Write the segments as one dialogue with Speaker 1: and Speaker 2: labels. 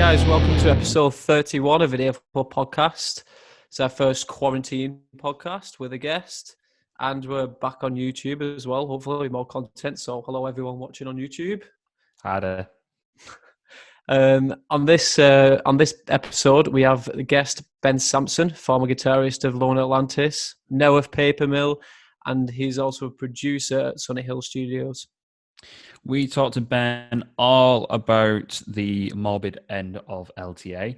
Speaker 1: guys, welcome to episode 31 of an Earful podcast. It's our first quarantine podcast with a guest, and we're back on YouTube as well, hopefully more content. So hello everyone watching on YouTube.
Speaker 2: Hi there.
Speaker 1: On this episode, we have the guest Ben Sansom, former guitarist of Lone Atlantis, now of Paper Mill, and he's also a producer at Sunny Hill Studios.
Speaker 2: We talked to Ben all about the morbid end of LTA,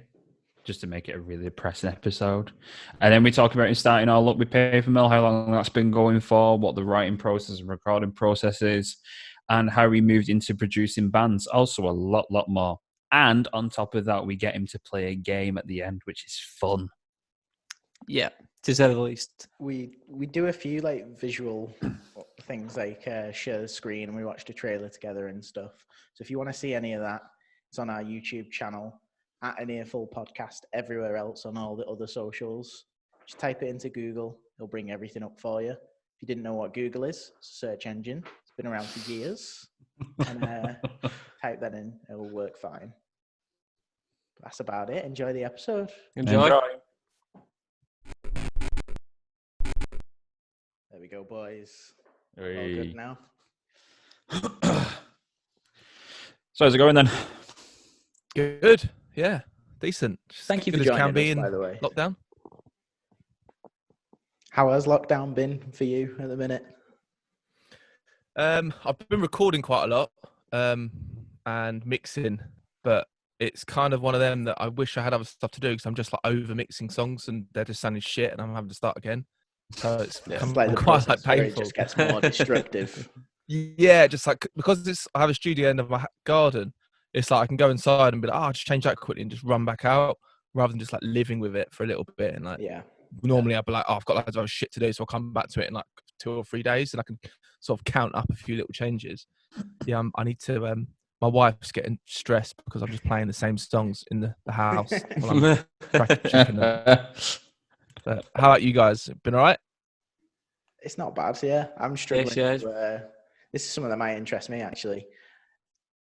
Speaker 2: just to make it a really depressing episode. And then we talked about him starting all up with Paper Mill, how long that's been going for, what the writing process and recording process is, and how he moved into producing bands. Also a lot more. And on top of that, we get him to play a game at the end, which is fun.
Speaker 1: Yeah, to say the least.
Speaker 3: We do a few like visual things, like share the screen, and we watched a trailer together and stuff. So if you want to see any of that, it's on our YouTube channel at an Earful podcast. Everywhere else on all the other socials, just type it into Google. It'll bring everything up for you. If you didn't know what Google is, it's a search engine. It's been around for years. And type that in, it will work fine. That's about it. Enjoy the episode.
Speaker 1: Enjoy.
Speaker 3: There we go, boys.
Speaker 2: Hey.
Speaker 3: All good now.
Speaker 2: So how's it going then?
Speaker 4: Good. Yeah. Decent.
Speaker 3: Thank you for
Speaker 4: Good as
Speaker 3: joining
Speaker 4: can be
Speaker 3: us,
Speaker 4: in
Speaker 3: by the way.
Speaker 4: lockdown.
Speaker 3: How has lockdown been for you at the minute?
Speaker 4: I've been recording quite a lot and mixing, but it's kind of one of them that I wish I had other stuff to do because I'm just like over mixing songs and they're just sounding shit and I'm having to start again. So it's become
Speaker 3: like the
Speaker 4: quite
Speaker 3: process
Speaker 4: like
Speaker 3: where
Speaker 4: painful.
Speaker 3: it just gets more destructive.
Speaker 4: Yeah, just like because I have a studio end of my garden. It's like I can go inside and be like, oh, I'll just change that quickly and just run back out rather than just like living with it for a little bit. And like,
Speaker 3: Yeah.
Speaker 4: normally I'd be like, oh, I've got loads of other shit to do, so I'll come back to it in like 2 or 3 days and I can sort of count up a few little changes. Yeah, I need to. My wife's getting stressed because I'm just playing the same songs in the house while I'm cracking chicken. But how about you guys? Been all right?
Speaker 3: It's not bad, yeah. I'm struggling.
Speaker 1: Yes,
Speaker 3: This is something that might interest me, actually.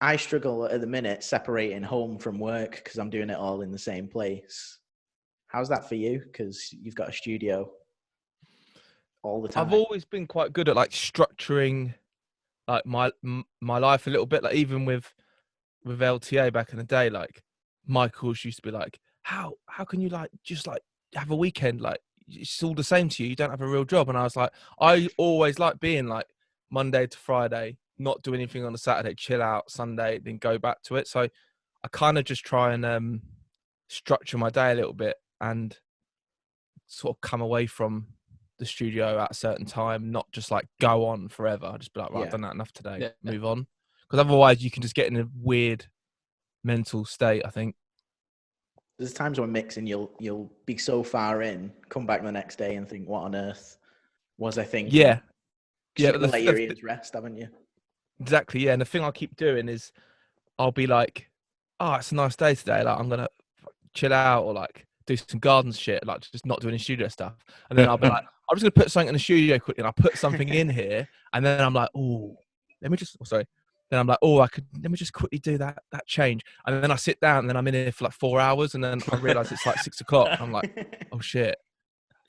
Speaker 3: I struggle at the minute separating home from work because I'm doing it all in the same place. How's that for you? Because you've got a studio all the time.
Speaker 4: I've always been quite good at like structuring like my life a little bit. Like even with LTA back in the day, like Michael's used to be like, how can you like just like have a weekend? Like it's all the same to you. You don't have a real job. And I was like, I always like being like Monday to Friday, not do anything on a Saturday, chill out Sunday, then go back to it. So I kind of just try and structure my day a little bit and sort of come away from the studio at a certain time, not just like go on forever. I'll just be like, right, I've done that enough today, move on. Because otherwise you can just get in a weird mental state, I think.
Speaker 3: There's times when mixing, you'll be so far in, come back the next day and think, what on earth was I thinking?
Speaker 4: Yeah. Yeah.
Speaker 3: But let your ears rest, haven't you?
Speaker 4: Exactly, yeah. And the thing I keep doing is I'll be like, oh, it's a nice day today. Like I'm going to chill out or like do some garden shit, like just not doing any studio stuff. And then I'll be like, I'm just going to put something in the studio quickly and I'll put something in here. And then I'm like, oh, let me just, Then I'm like, oh, let me just quickly do that change. And then I sit down and then I'm in here for like 4 hours and then I realise it's like 6 o'clock. I'm like, oh shit.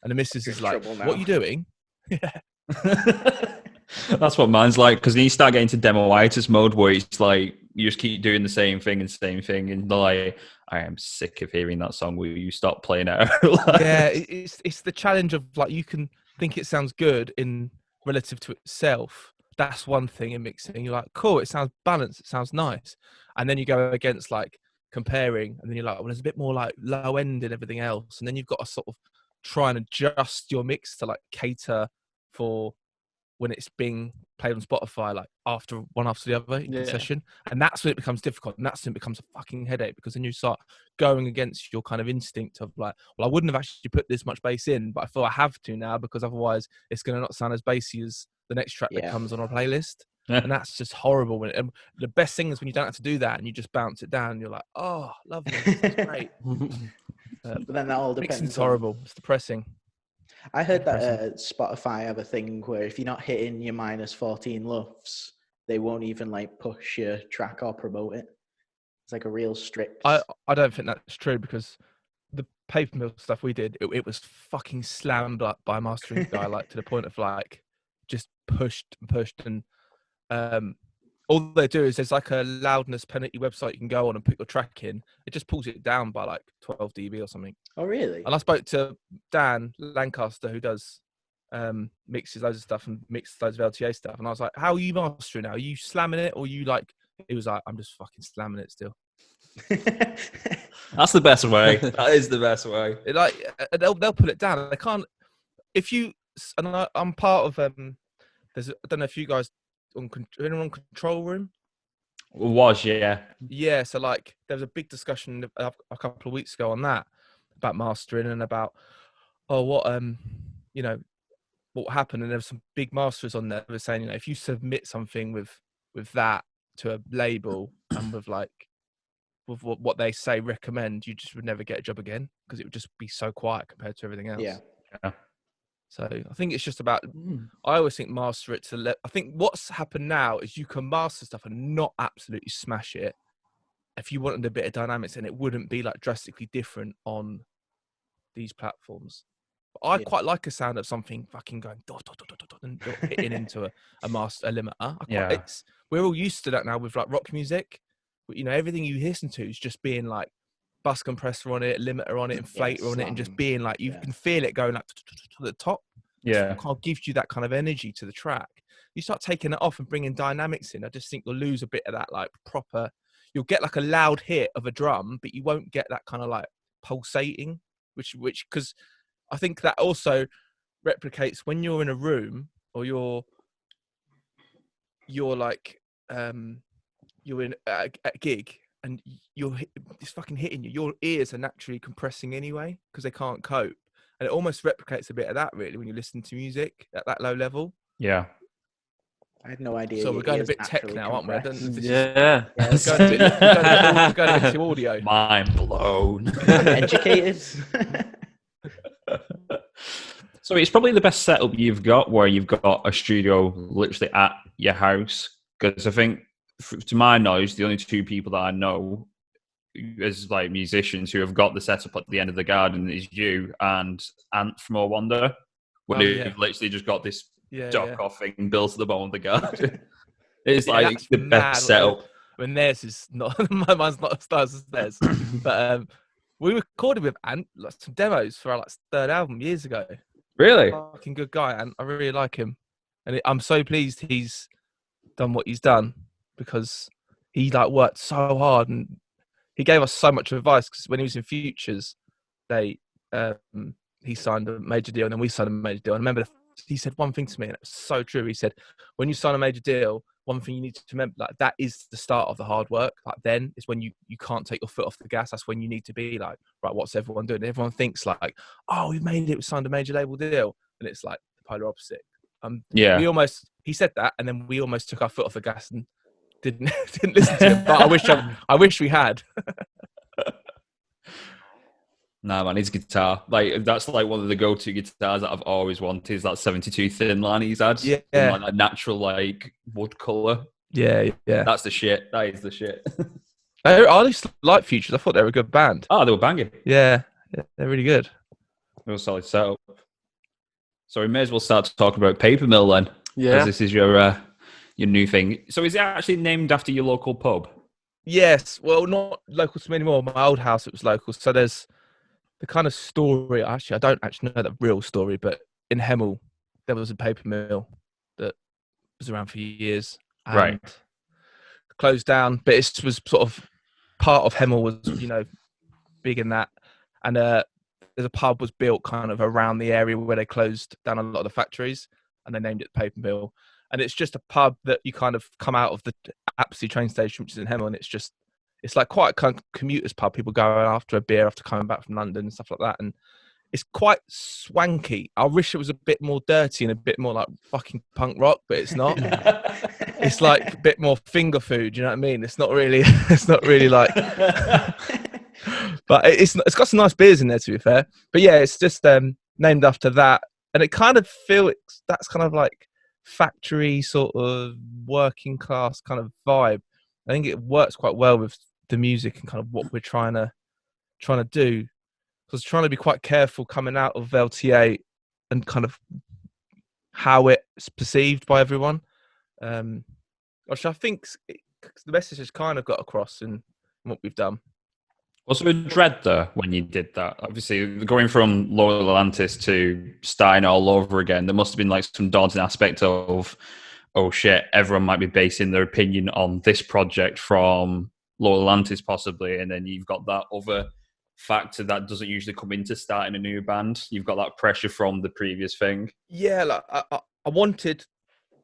Speaker 4: And the missus is like, what are you doing? Yeah.
Speaker 2: That's what mine's like, because then you start getting to demo-itis mode where it's like you just keep doing the same thing, and like, I am sick of hearing that song. Will you stop playing it?
Speaker 4: Yeah, it's the challenge of like you can think it sounds good in relative to itself. That's one thing in mixing. You're like, cool, it sounds balanced, it sounds nice, and then you go against like comparing, and then you're like, well, there's a bit more like low end and everything else, and then you've got to sort of try and adjust your mix to like cater for when it's being played on Spotify, like one after the other in session. And that's when it becomes difficult. And that's when it becomes a fucking headache, because then you start going against your kind of instinct of like, well, I wouldn't have actually put this much bass in, but I feel I have to now, because otherwise it's going to not sound as bassy as the next track that comes on our playlist. And that's just horrible. And the best thing is when you don't have to do that and you just bounce it down. And you're like, oh, lovely. This is great.
Speaker 3: But then that all depends.
Speaker 4: Mixing's horrible. It's depressing.
Speaker 3: I heard that Spotify have a thing where if you're not hitting your minus 14 LUFS, they won't even like push your track or promote it. It's like a real strict.
Speaker 4: I don't think that's true, because the paper mill stuff we did, it was fucking slammed up by a mastering guy, like to the point of like just pushed and pushed, and all they do is there's like a loudness penalty website you can go on and put your track in. It just pulls it down by like 12 dB or something.
Speaker 3: Oh, really?
Speaker 4: And I spoke to Dan Lancaster, who does mixes loads of stuff and mixes loads of LTA stuff, and I was like, "How are you mastering now? Are you slamming it, or are you like?" He was like, "I'm just fucking slamming it still."
Speaker 2: That's the best way. That is the best way.
Speaker 4: They'll put it down. They can't. If you and I'm part of there's I don't know if you guys anyone on Control Room. Yeah. So like there was a big discussion a couple of weeks ago on that about mastering and about what happened, and there were some big masters on there that were saying, if you submit something with that to a label and with what they say recommend, you just would never get a job again, because it would just be so quiet compared to everything else.
Speaker 3: Yeah.
Speaker 4: So I think it's just about. I always think master it to I think what's happened now is you can master stuff and not absolutely smash it. If you wanted a bit of dynamics, and it wouldn't be like drastically different on these platforms. But I quite like a sound of something fucking going dot, dot, dot, dot, dot, and hitting into a limiter. We're all used to that now with like rock music. Everything you listen to is just being like bus compressor on it, limiter on it, inflator on it, and just being like you can feel it going like to the top.
Speaker 2: Yeah,
Speaker 4: it kind of gives you that kind of energy to the track. You start taking it off and bringing dynamics in, I just think you'll lose a bit of that like proper. You'll get like a loud hit of a drum, but you won't get that kind of like pulsating, which because I think that also replicates when you're in a room or you're like you're in a gig and it's fucking hitting you. Your ears are naturally compressing anyway because they can't cope, and it almost replicates a bit of that really when you listen to music at that low level.
Speaker 2: Yeah.
Speaker 3: I had no idea.
Speaker 4: So we're going a bit tech now, aren't we? I don't know if this is, we're going a bit to audio.
Speaker 2: Mind blown.
Speaker 3: Educated.
Speaker 2: So it's probably the best setup you've got, where you've got a studio literally at your house. Because I think, to my knowledge, the only two people that I know as like musicians who have got the setup at the end of the garden is you and Ant from O Wonder, where you've literally just got this off thing built to the bottom of the garden. It's like the best setup.
Speaker 4: When theirs is not, mine's not as stars as theirs. But we recorded with Ant some demos for our third album years ago.
Speaker 2: Really?
Speaker 4: Fucking good guy, and I really like him. And I'm so pleased he's done what he's done, because he worked so hard, and he gave us so much advice, because when he was in Futures, he signed a major deal, and then we signed a major deal. And I remember he said one thing to me, and it was so true. He said, when you sign a major deal, one thing you need to remember, that is the start of the hard work. Then is when you can't take your foot off the gas. That's when you need to be right, what's everyone doing? Everyone thinks oh, we've made it, we signed a major label deal. And it's like the polar opposite. He said that, and then we almost took our foot off the gas and didn't listen to him. But I wish we had.
Speaker 2: Nah, man, his guitar, that's one of the go-to guitars that I've always wanted. Is that 72 thin line he's had?
Speaker 4: Yeah,
Speaker 2: in, that natural wood color.
Speaker 4: Yeah.
Speaker 2: That's the shit. That is the shit.
Speaker 4: I used to like Futures. I thought they were a good band.
Speaker 2: Oh, they were banging.
Speaker 4: Yeah, they're really good.
Speaker 2: They were a solid setup. So we may as well start talking about Paper Mill then.
Speaker 1: Yeah.
Speaker 2: Because this is your new thing. So is it actually named after your local pub?
Speaker 4: Yes. Well, not local to me anymore. My old house, it was local. So there's the kind of story. Actually, I don't actually know the real story, but in Hemel, there was a paper mill that was around for years. And closed down, but it was sort of part of Hemel was, big in that. And there's a pub was built kind of around the area where they closed down a lot of the factories, and they named it the Paper Mill. And it's just a pub that you kind of come out of the Apsley train station, which is in Hemel, and it's like quite a kind of commuter's pub. People go after a beer after coming back from London and stuff like that. And it's quite swanky. I wish it was a bit more dirty and a bit more like fucking punk rock, but it's not. It's like a bit more finger food. You know what I mean? It's not really like. But it's got some nice beers in there, to be fair. But yeah, it's just named after that, and it kind of feels that's kind of like factory sort of working class kind of vibe. I think it works quite well with the music and kind of what we're trying to do. I was trying to be quite careful coming out of LTA and kind of how it's perceived by everyone, which I think the message has kind of got across in what we've done.
Speaker 2: Was there a dread though when you did that? Obviously, going from Lower Atlantis to starting all over again, there must have been like some daunting aspect of, oh shit, everyone might be basing their opinion on this project from Lower Atlantis possibly, and then you've got that other factor that doesn't usually come into starting a new band. You've got that pressure from the previous thing.
Speaker 4: Yeah, like I wanted.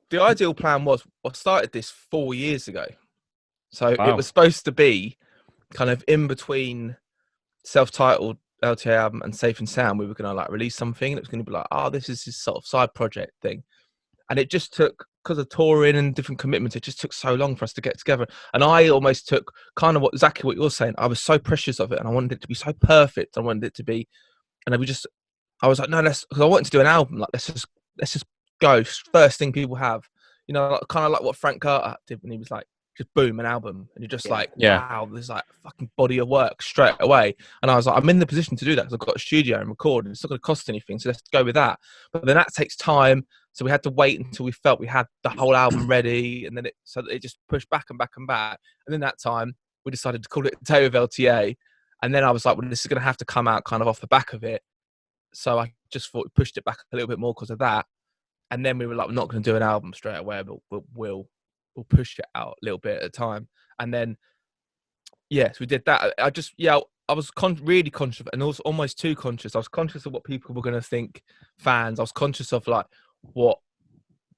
Speaker 4: The ideal plan was I started this 4 years ago, so
Speaker 2: Wow.
Speaker 4: it was supposed to be kind of in between self-titled LTA album and Safe and Sound. We were going to like release something, and it was going to be like, oh, this is this sort of side project thing. And it just took, because of touring and different commitments, it just took so long for us to get together. And I almost took kind of exactly what you're saying. I was so precious of it, and I wanted it to be so perfect. I wanted it to be, and I was like, no, because I wanted to do an album. Like, let's just go first thing people have, like, kind of like what Frank Carter did when he was like, just boom, an album, and you're just like, wow, there's like a fucking body of work straight away. And I was like, I'm in the position to do that because I've got a studio and record, and it's not going to cost anything, so let's go with that. But then that takes time, so we had to wait until we felt we had the whole album ready, and then it just pushed back and back and back. And then that time we decided to call it a Day with LTA, and then I was like, well, this is going to have to come out kind of off the back of it. So I just thought we pushed it back a little bit more because of that. And then we were like, we're not going to do an album straight away, but we'll push it out a little bit at a time. And then, yes, we did that. I was really conscious, and also almost too conscious. I was conscious of what people were going to think, fans. I was conscious of like what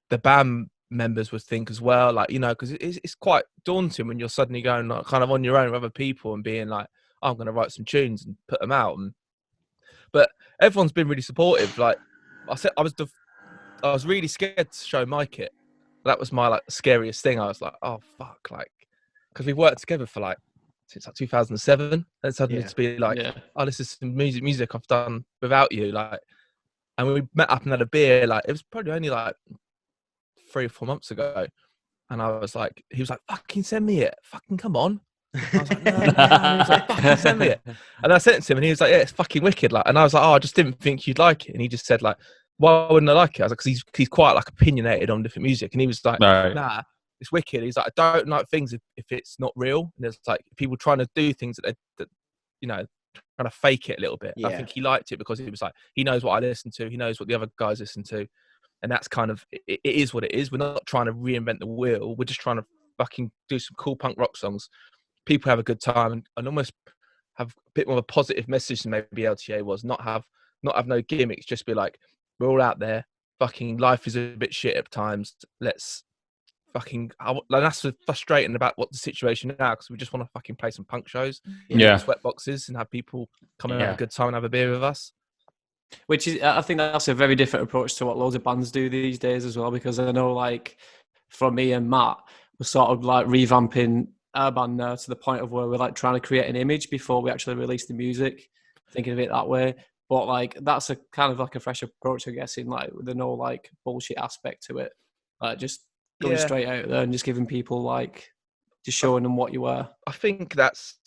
Speaker 4: the band members would think as well. Like, because it's quite daunting when you're suddenly going like, kind of on your own with other people and being like, oh, I'm going to write some tunes and put them out. But everyone's been really supportive. Like I said, I was really scared to show my kit. That was my like scariest thing. I was like, oh fuck, like, because we've worked together for like since like 2007, and suddenly to be like, oh, this is some music I've done without you, like. And we met up and had a beer. Like, it was probably only like 3 or 4 months ago, and I was like, he was like, fucking send me it, fucking come on. I was like, no. And he was like, fucking send me it. And I sent it to him, and he was like, yeah, it's fucking wicked. Like, and I was like, oh, I just didn't think you'd like it. And he just said like, why wouldn't I like it? I was like, because he's quite like opinionated on different music, and he was like, nah, it's wicked. He's like, I don't like things if it's not real. And there's like people trying to do things that trying to fake it a little bit. Yeah. I think he liked it because he was like, he knows what I listen to, he knows what the other guys listen to, and that's kind of it is what it is. We're not trying to reinvent the wheel. We're just trying to fucking do some cool punk rock songs. People have a good time and almost have a bit more of a positive message than maybe LTA was. Not have no gimmicks. Just be like, we're all out there. Fucking life is a bit shit at times. Let's fucking. And that's frustrating about what the situation now, because we just want to fucking play some punk shows, sweat boxes, and have people come and have a good time and have a beer with us.
Speaker 1: Which is, I think that's a very different approach to what loads of bands do these days as well. Because I know, like, for me and Matt, we're sort of like revamping our band now to the point of where we're like trying to create an image before we actually release the music, thinking of it that way. But like, that's a kind of like a fresh approach, I guess, in like with no like bullshit aspect to it. Like just going straight out there and just giving people like, just showing them what you are.
Speaker 4: I think that's,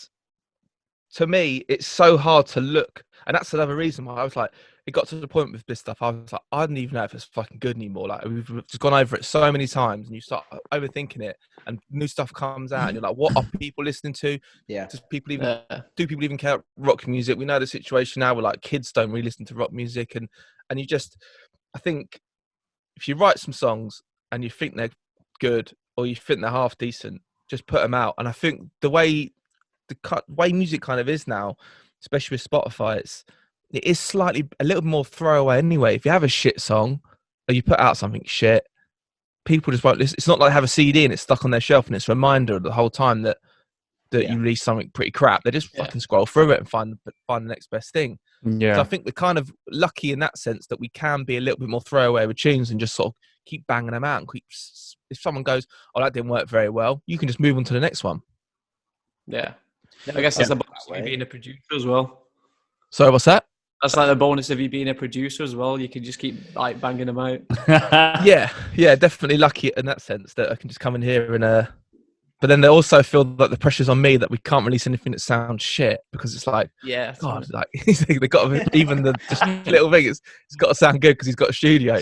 Speaker 4: to me, it's so hard to look. And that's another reason why I was like, it got to the point with this stuff, I was like, I don't even know if it's fucking good anymore. Like, we've just gone over it so many times, and you start overthinking it, and new stuff comes out, and you're like, what are people listening to? Yeah. Do people even care about rock music? We know the situation now where like kids don't really listen to rock music, and you just, I think if you write some songs and you think they're good or you think they're half decent, just put them out. And I think the way music kind of is now, especially with Spotify, it is slightly a little more throwaway anyway. If you have a shit song or you put out something shit, people just won't listen. It's not like they have a CD and it's stuck on their shelf and it's a reminder the whole time that you release something pretty crap. They just fucking scroll through it and find the next best thing. Yeah. So I think we're kind of lucky in that sense that we can be a little bit more throwaway with tunes and just sort of keep banging them out. And if someone goes, oh, that didn't work very well, you can just move on to the next one.
Speaker 1: Yeah. I guess that's the bonus of you being a producer as well.
Speaker 4: Sorry, what's that?
Speaker 1: That's like the bonus of you being a producer as well. You can just keep like banging them out.
Speaker 4: yeah, definitely lucky in that sense that I can just come in here and but then they also feel that the pressure's on me that we can't release anything that sounds shit because it's like,
Speaker 1: Yeah.
Speaker 4: God, like they got to, even the just little thing. It's got to sound good because he's got a studio.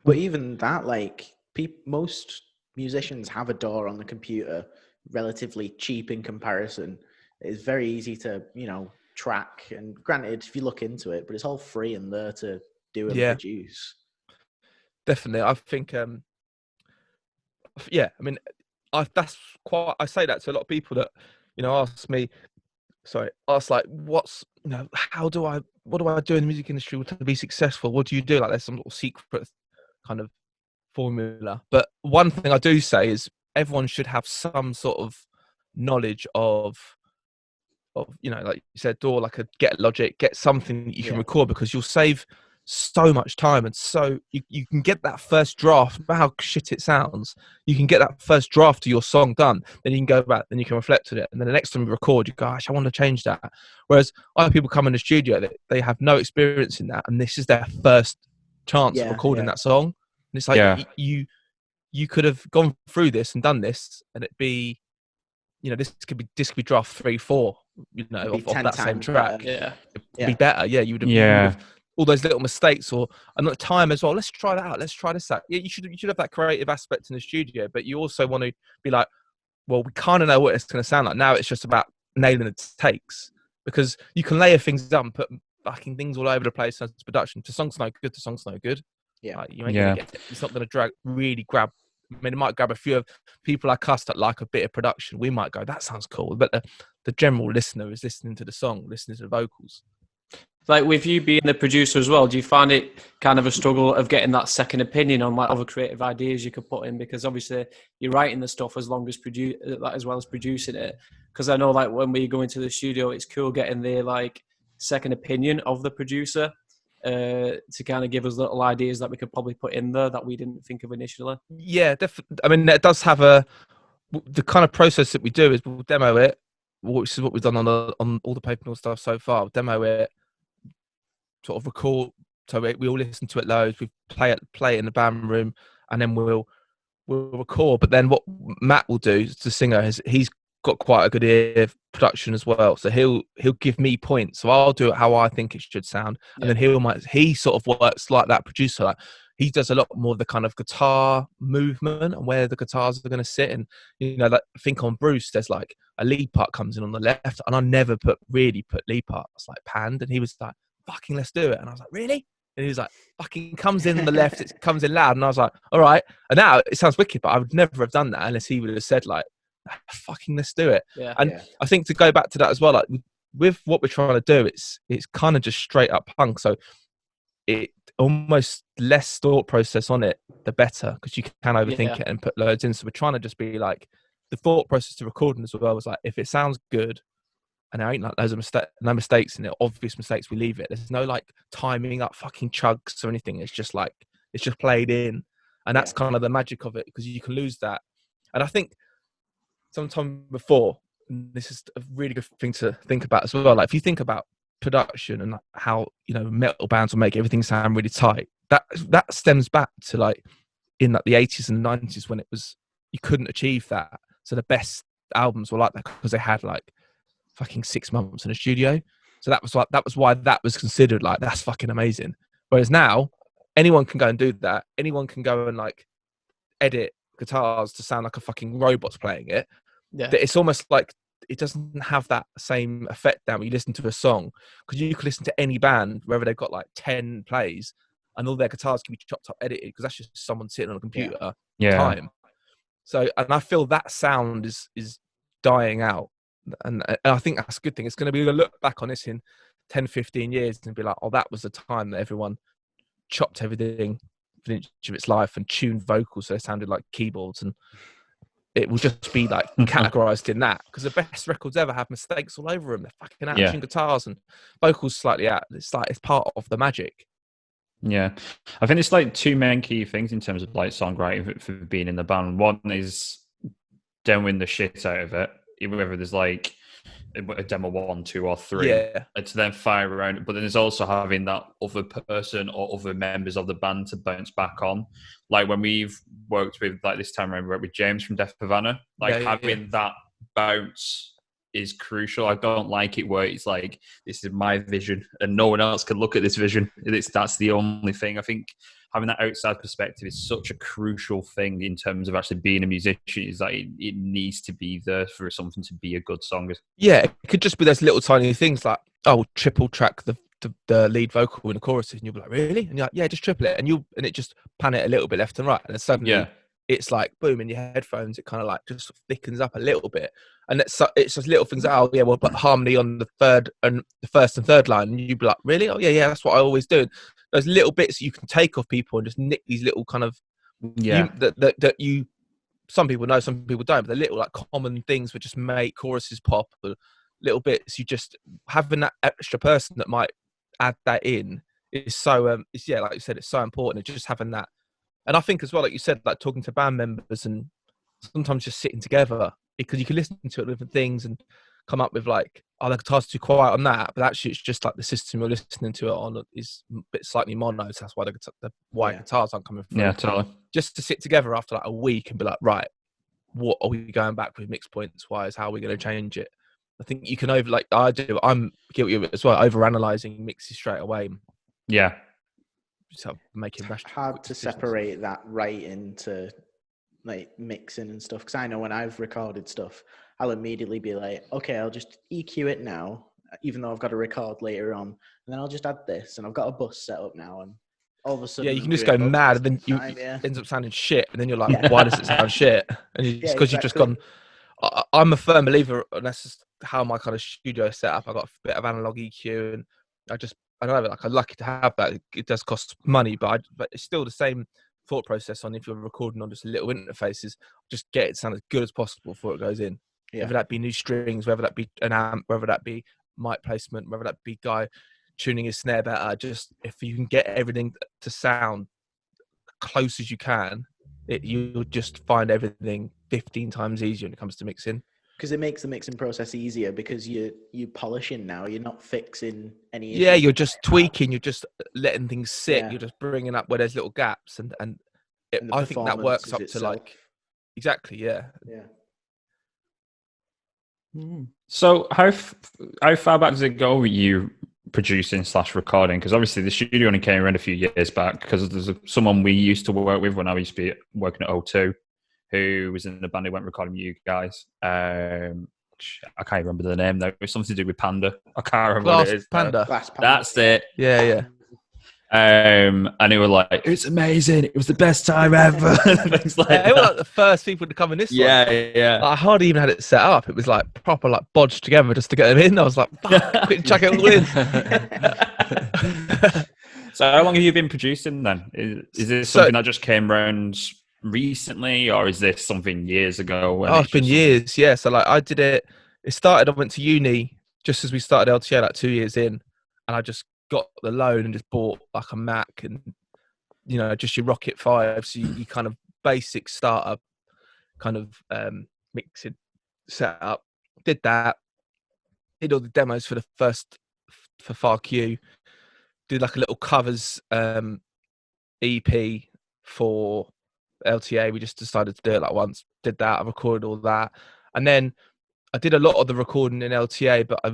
Speaker 3: But even that, like, most musicians have a DAW on the computer, relatively cheap in comparison. It's very easy to, track. And granted, if you look into it, but it's all free and there to do and
Speaker 4: Yeah.
Speaker 3: produce.
Speaker 4: Definitely, I think. Yeah, I mean, I say that to a lot of people that ask me. Ask like, what do I do in the music industry to be successful? What do you do? Like, there's some sort of secret kind of formula. But one thing I do say is everyone should have some sort of knowledge of like you said, or like get Logic, get something that you can record, because you'll save so much time, and so you can get that first draft, no matter how shit it sounds, you can get that first draft of your song done, then you can go back, then you can reflect on it, and then the next time you record, you go, gosh, I want to change that. Whereas other people come in the studio that they have no experience in that, and this is their first chance of recording that song, and it's like you could have gone through this and done this, and it'd be, this could be draft 3, 4, off that same track.
Speaker 3: Better.
Speaker 4: It'd be better. Yeah, you would have all those little mistakes, or another time as well. Let's try that out. Let's try this out. Yeah, you should have that creative aspect in the studio, but you also want to be like, well, we kind of know what it's going to sound like. Now it's just about nailing the takes, because you can layer things up and put fucking things all over the place as production. The song's no good. The song's no good.
Speaker 3: Yeah,
Speaker 4: you ain't gonna get it. It's not going to really grab. I mean, it might grab a few of people like us that like a bit of production. We might go, that sounds cool. But the general listener is listening to the song, listening to the vocals.
Speaker 1: Like, with you being the producer as well, do you find it kind of a struggle of getting that second opinion on like other creative ideas you could put in? Because obviously you're writing the stuff as well as producing it. Because I know, like, when we go into the studio, it's cool getting the like second opinion of the producer to kind of give us little ideas that we could probably put in there that we didn't think of initially.
Speaker 4: Yeah, definitely. I mean, it does have the kind of process that we do is we'll demo it, which is what we've done on all the paper mill stuff so far. We'll demo it, sort of record, so we all listen to it loads. We play it in the band room, and then we'll record. But then what Matt will do, the singer, he's got quite a good ear of production as well, so he'll give me points, so I'll do it how I think it should sound, and then he sort of works like that producer. Like, he does a lot more of the kind of guitar movement and where the guitars are going to sit, and like, I think on Bruce there's like a lead part comes in on the left, and I never put lead parts like panned, and he was like, fucking let's do it, and I was like, really? And he was like, fucking comes in on the left, it comes in loud, and I was like, all right. And now it sounds wicked, but I would never have done that unless he would have said like, fucking let's do it. I think to go back to that as well, like with what we're trying to do, it's kind of just straight up punk, so it almost less thought process on it the better, because you can overthink it and put loads in. So we're trying to just be like, the thought process to recording as well was like, if it sounds good and there ain't like loads of no mistakes in it, obvious mistakes, we leave it. There's no like timing up fucking chugs or anything. It's just like, it's just played in, and that's kind of the magic of it, because you can lose that. And I think sometime before, this is a really good thing to think about as well. Like, if you think about production and how metal bands will make everything sound really tight, that stems back to like in like the 80s and 90s, when it was, you couldn't achieve that. So the best albums were like that because they had like fucking 6 months in a studio. So that was why that was considered like, that's fucking amazing. Whereas now anyone can go and do that. Anyone can go and like edit guitars to sound like a fucking robot's playing it. It's almost like it doesn't have that same effect now when you listen to a song, because you could listen to any band wherever they've got like 10 plays and all their guitars can be chopped up, edited, because that's just someone sitting on a computer time. So, and I feel that sound is dying out, and I think that's a good thing. It's going to be a look back on this in 10, 15 years and be like, oh, that was the time that everyone chopped everything for an inch of its life and tuned vocals so they sounded like keyboards, and it will just be like categorized in that, because the best records ever have mistakes all over them. They're fucking action guitars and vocals slightly out. It's like, it's part of the magic.
Speaker 2: Yeah, I think it's like two main key things in terms of like songwriting for being in the band. One is demoing the shit out of it, whether there's like a demo 1, 2, or 3,
Speaker 4: Yeah.
Speaker 2: and to then fire around it. But then there's also having that other person or other members of the band to bounce back on. Like when we've worked with, like this time around, we worked with James from Death Havana. Like having that bounce is crucial. I don't like it where it's like, this is my vision and no one else can look at this vision. That's the only thing. I think having that outside perspective is such a crucial thing in terms of actually being a musician. Is like it needs to be there for something to be a good song.
Speaker 4: Yeah, it could just be those little tiny things like, oh, triple track the lead vocal in the chorus, and you'll be like, really? And you're like, yeah, just triple it, and it just pan it a little bit left and right, and then suddenly it's like boom in your headphones. It kind of like just thickens up a little bit, and it's just little things. Like, oh yeah, well, but harmony on the first and third line, and you'd be like, really? Oh yeah, that's what I always do. Those little bits you can take off people and just nick these little kind of that you. Some people know, some people don't, but the little like common things would just make choruses pop. Or little bits, you just having that extra person that might add that in is so. It's like you said, it's so important. It's just having that, and I think as well, like you said, like talking to band members and sometimes just sitting together because you can listen to different things and come up with like, oh, the guitar's too quiet on that, but actually it's just like the system you're listening to it on is a bit slightly mono, so that's why the white guitars aren't coming through.
Speaker 2: Yeah, totally.
Speaker 4: Just to sit together after like a week and be like, right, what are we going back with mix points wise? How are we going to change it? I think you can I'm guilty of it as well, overanalyzing mixes straight away.
Speaker 2: Yeah.
Speaker 4: So making rash.
Speaker 3: Hard to separate that right into like mixing and stuff, because I know when I've recorded stuff, I'll immediately be like, okay, I'll just EQ it now, even though I've got to record later on, and then I'll just add this, and I've got a bus set up now, and all of a sudden,
Speaker 4: you can just go mad, and then it ends up sounding shit, and then you're like, why does it sound shit? And it's because you've just gone. I'm a firm believer, and that's just how my kind of studio is set up. I got a bit of analog EQ, and I don't know, like I'm lucky to have that. It does cost money, but it's still the same thought process on if you're recording on just little interfaces. Just get it to sound as good as possible before it goes in. Yeah. Whether that be new strings, whether that be an amp, whether that be mic placement, whether that be guy tuning his snare better. Just if you can get everything to sound close as you can, you'll just find everything 15 times easier when it comes to mixing.
Speaker 3: Because it makes the mixing process easier because you're polishing now. You're not fixing any issues.
Speaker 4: Yeah, you're just tweaking. You're just letting things sit. Yeah. You're just bringing up where there's little gaps, and I think that works up to like exactly. Yeah.
Speaker 2: So how far back does it go with you producing / recording? Because obviously the studio only came around a few years back, because there's someone we used to work with when I used to be working at O2 who was in the band who went recording with you guys. I can't remember the name though. It was something to do with Panda. I can't remember what it is.
Speaker 4: Panda.
Speaker 2: That's it.
Speaker 4: Yeah.
Speaker 2: And they were like, "It's amazing! It was the best time ever." Things like
Speaker 4: they were like the first people to come in this one.
Speaker 2: Yeah.
Speaker 4: I hardly even had it set up. It was like proper like bodged together just to get them in. I was like, "Fuck, quick, chuck it all in."
Speaker 2: So, how long have you been producing then? Is this something that just came around recently, or is this something years ago?
Speaker 4: It's been years. Yeah. So like I did it. It started. I went to uni just as we started LTA, like 2 years in, and I just got the loan and just bought like a Mac and just your Rocket 5, so you kind of basic startup kind of mixing setup. Did that, did all the demos for Far Q, did like a little covers EP for LTA. We just decided to do it like once, did that, I recorded all that, and then I did a lot of the recording in LTA, but I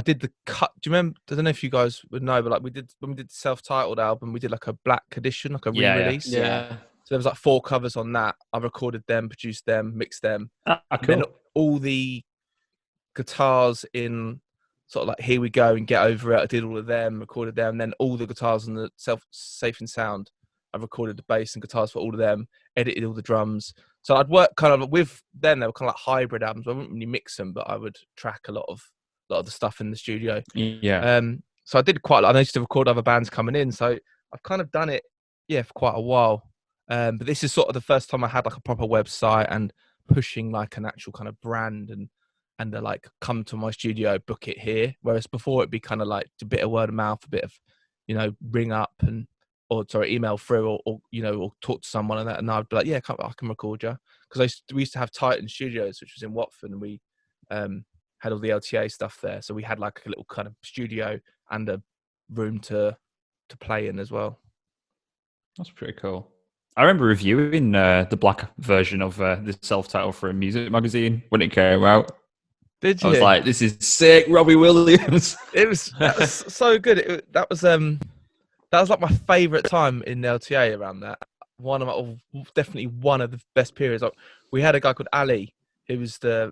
Speaker 4: did the cut. Do you remember? I don't know if you guys would know, but like when we did the self-titled album, we did like a black edition, like a re-release.
Speaker 1: Yeah.
Speaker 4: So there was like 4 covers on that. I recorded them, produced them, mixed them.
Speaker 2: Cool.
Speaker 4: Then all the guitars in sort of like Here We Go and Get Over It, I did all of them, recorded them. And then all the guitars on the Safe and Sound, I recorded the bass and guitars for all of them, edited all the drums. So I'd work kind of with them. They were kind of like hybrid albums. I wouldn't really mix them, but I would track a lot of the stuff in the studio.
Speaker 2: Yeah.
Speaker 4: So I did quite a lot. I used to record other bands coming in. So I've kind of done it, for quite a while. But this is sort of the first time I had like a proper website and pushing like an actual kind of brand and they're like, come to my studio, book it here. Whereas before it'd be kind of like a bit of word of mouth, a bit of, ring up email through or talk to someone and that. And I'd be like, yeah, I can record you. Because we used to have Titan Studios, which was in Watford, and we had all the LTA stuff there. So we had like a little kind of studio and a room to play in as well.
Speaker 2: That's pretty cool. I remember reviewing the black version of the self-titled for a music magazine when it came out.
Speaker 4: Did you?
Speaker 2: I was like, "This is sick, Robbie Williams."
Speaker 4: That was so good. That was like my favourite time in LTA around that. Definitely one of the best periods. Like, we had a guy called Ali, who was I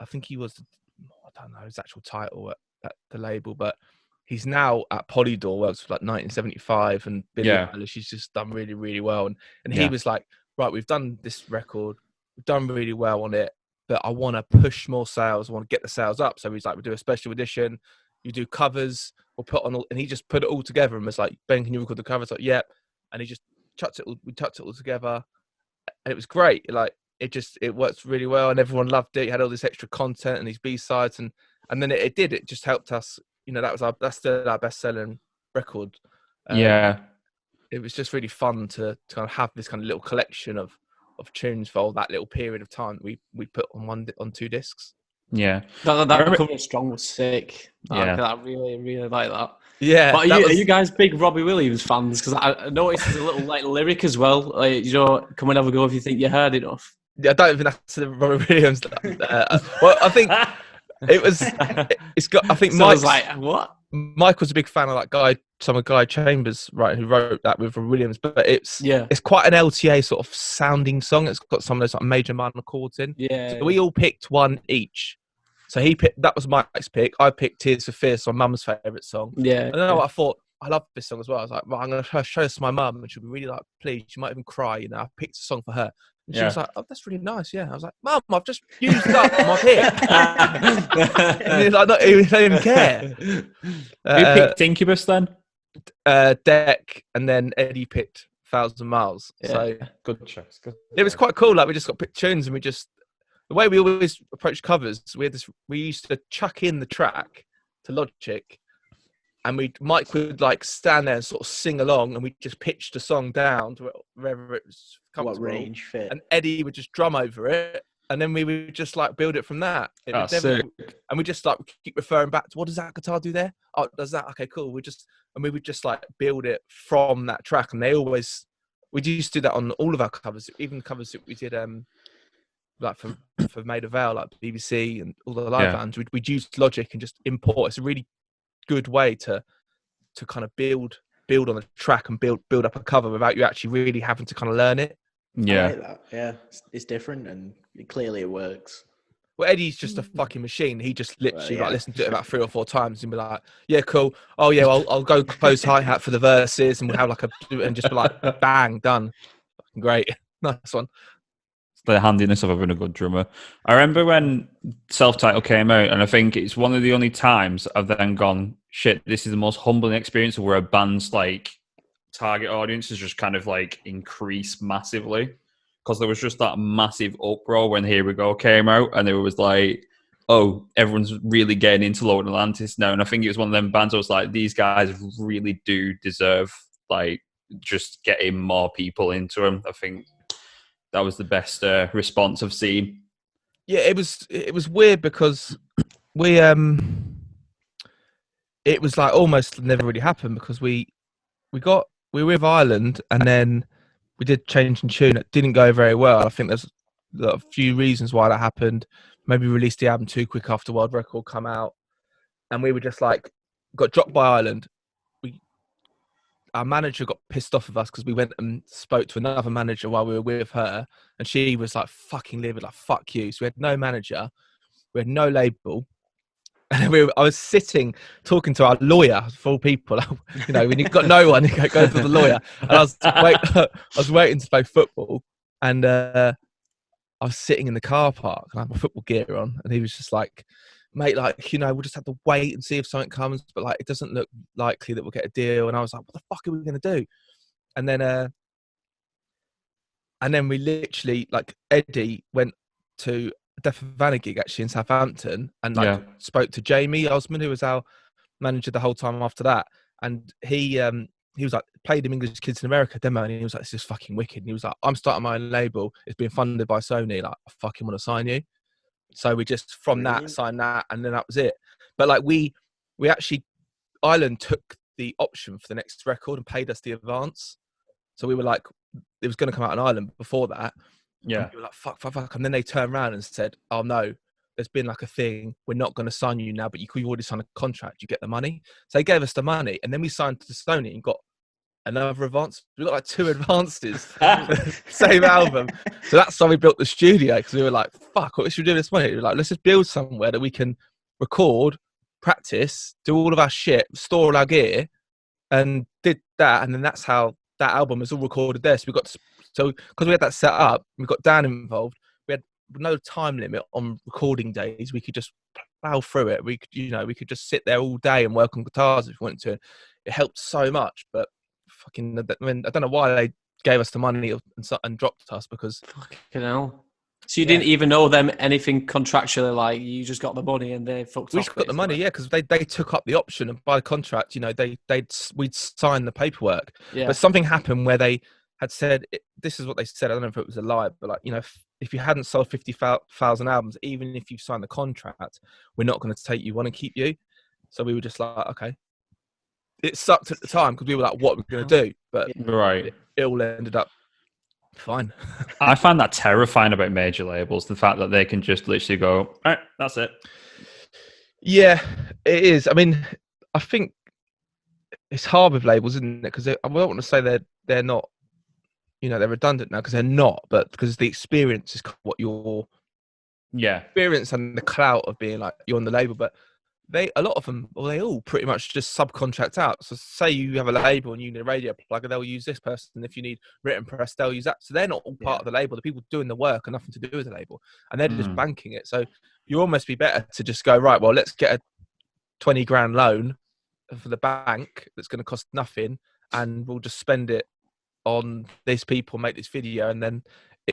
Speaker 4: think he was, I don't know his actual title at the label, but he's now at Polydor, works for like 1975 and Billie Eilish. She's just done really, really well. And he was like, right, we've done this record, we've done really well on it, but I want to push more sales. I want to get the sales up. So he's like, we do a special edition, you do covers, we'll put on all, and he just put it all together and was like, Ben, can you record the covers? Like, yeah. And he just we chucked it all together, and it was great. Like, it worked really well, and everyone loved it. It had all this extra content and these B-sides, and then it just helped us. You know, that's still our best-selling record. It was just really fun to kind of have this kind of little collection of tunes for all that little period of time that we put on 2 discs.
Speaker 1: Yeah, that cover strong was sick. I really, really like that.
Speaker 4: Yeah,
Speaker 1: but are you guys big Robbie Williams fans? Because I noticed there's a little like lyric as well. Like, come and have a go if you think you heard enough.
Speaker 4: Yeah, I don't even have to Robbie Williams. Well, I think it's got. I think
Speaker 1: so I was like, what?
Speaker 4: Mike was a big fan of that guy, Guy Chambers, right, who wrote that with Williams. But it's quite an LTA sort of sounding song. It's got some of those like major minor chords in.
Speaker 1: Yeah.
Speaker 4: So we all picked one each. So that was Mike's pick. I picked Tears for Fears, my mum's favourite song.
Speaker 1: Yeah.
Speaker 4: And then I thought, I love this song as well. I was like, I'm going to show this to my mum, and she'll be really like pleased. She might even cry, you know. I picked a song for her. And she was like, oh, that's really nice, yeah. I was like, Mum, I've just used up my pick. And he's like, not even care.
Speaker 2: Who picked Incubus then?
Speaker 4: Deck, and then Eddie picked 1,000 Miles.
Speaker 2: Yeah.
Speaker 4: So
Speaker 2: good choice.
Speaker 4: It was quite cool. Like, we just got picked tunes, and the way we always approach covers, we used to chuck in the track to Logic, and Mike would like stand there and sort of sing along, and we just pitched the song down to wherever it was comfortable.
Speaker 3: What range fit?
Speaker 4: And Eddie would just drum over it, and then we would just like build it from that.
Speaker 2: Sick.
Speaker 4: And we just like keep referring back to, what does that guitar do there? Oh, it does that? Okay, cool. We would just like build it from that track, and we used to do that on all of our covers, even covers that we did like for Made of Veil, like BBC and all the live bands. We'd use Logic and just import. It's a really good way to kind of build on the track and build up a cover without you actually really having to kind of learn it.
Speaker 3: Yeah, I like that. Yeah, it's different, and clearly it works.
Speaker 4: Well, Eddie's just a fucking machine. He just literally like listen to it about 3 or 4 times and be like, "Yeah, cool. Oh yeah, I'll go close hi hat for the verses, and we'll have like and just be like, bang, done. Great, nice one."
Speaker 2: The handiness of having a good drummer. I remember when Self-Titled came out, and I think it's one of the only times I've then gone, shit, this is the most humbling experience where a band's like target audience has just kind of like increased massively, because there was just that massive uproar when Here We Go came out, and it was like, oh, everyone's really getting into Lower Atlantis now. And I think it was one of them bands I was like, these guys really do deserve like just getting more people into them. I think that was the best response I've seen.
Speaker 4: Yeah, it was weird because we it was like almost never really happened, because we were with Ireland, and then we did Change in Tune. It didn't go very well. I think there's a few reasons why that happened. Maybe we released the album too quick after World Record come out, and we were just like got dropped by Ireland. Our manager got pissed off with us because we went and spoke to another manager while we were with her, and she was like fucking livid, like fuck you. So we had no manager, we had no label, and I was sitting talking to our lawyer, for all people, you know, when you've got no one, you go to the lawyer. And I was waiting to play football, and I was sitting in the car park and I had my football gear on, and he was just like, mate, like, you know, we'll just have to wait and see if something comes, but like, it doesn't look likely that we'll get a deal. And I was like, what the fuck are we going to do? And then we literally, like, Eddie went to a Death of Vanna gig actually in Southampton, and like spoke to Jamie Osman, who was our manager the whole time after that. And he was like, played him English Kids in America demo, and he was like, this is fucking wicked. And he was like, I'm starting my own label. It's being funded by Sony. Like, I fucking want to sign you. So we just from that
Speaker 3: Brilliant.
Speaker 4: signed that, and then that was it. But like we actually Ireland took the option for the next record and paid us the advance. So we were like, it was going to come out on Ireland before that.
Speaker 2: Yeah.
Speaker 4: And we were like, fuck. And then they turned around and said, oh no, there's been like a thing. We're not going to sign you now, but you've already signed a contract. You get the money. So they gave us the money, and then we signed to Sony and got another advance. We got like 2 advances, same album. So that's why we built the studio, because we were like, fuck, what should we do with this money? We were like, let's just build somewhere that we can record, practice, do all of our shit, store all our gear, and did that. And then that's how that album was all recorded there. So we got because we had that set up, we got Dan involved. We had no time limit on recording days. We could just plow through it. We could, we could just sit there all day and work on guitars if we wanted to. It helped so much, but fucking, I mean, I don't know why they gave us the money and dropped us, because
Speaker 1: Fucking hell. So you didn't even know them anything contractually, like you just got the money and they fucked off.
Speaker 4: we just got the money, because they took up the option, and by contract, we'd sign the paperwork.
Speaker 1: Yeah.
Speaker 4: But something happened where they had said, this is what they said, I don't know if it was a lie, but like, if you hadn't sold 50,000 albums, even if you've signed the contract, we're not going to take you on and keep you. So we were just like, okay. It sucked at the time because we were like, what are we going to do? But
Speaker 2: Right.
Speaker 4: it all ended up fine.
Speaker 2: I find that terrifying about major labels, the fact that they can just literally go, all right, that's it.
Speaker 4: Yeah, it is. I mean, I think it's hard with labels, isn't it? Because I don't want to say they're not, they're redundant now, because they're not, but because the experience is what your experience and the clout of being like you're on the label. But a lot of them, or they all pretty much just subcontract out. So say you have a label and you need a radio plugger, they'll use this person. If you need written press, they'll use that. So they're not all part of the label. The people doing the work are nothing to do with the label, and they're just banking it. So you almost be better to just go, right, well, let's get a 20 grand loan for the bank that's going to cost nothing, and we'll just spend it on these people, make this video, and then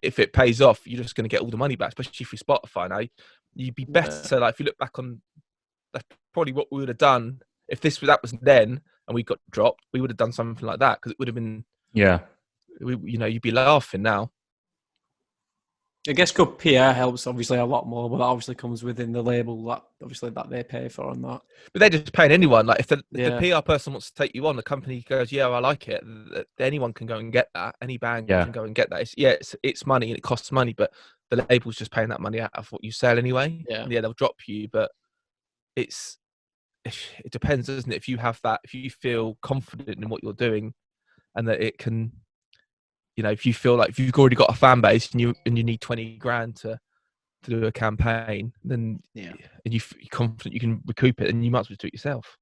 Speaker 4: if it pays off, you're just going to get all the money back, especially for Spotify now. You'd be better, like if you look back on, that's probably what we would have done if that was then and we got dropped. We would have done something like that, because it would have been you'd be laughing now.
Speaker 1: I guess good PR helps obviously a lot more, but that obviously comes within the label that they pay for and that.
Speaker 4: But they're just paying anyone. Like if the PR person wants to take you on, the company goes, yeah, I like it. Anyone can go and get that. Any band can go and get that. It's money and it costs money, but the label's just paying that money out of what you sell anyway.
Speaker 1: Yeah,
Speaker 4: they'll drop you, but it depends, doesn't it? If you have that, if you feel confident in what you're doing, and that it can, if you feel like if you've already got a fan base and you need 20 grand to do a campaign, then and you're confident you can recoup it, and you might as well do it yourself.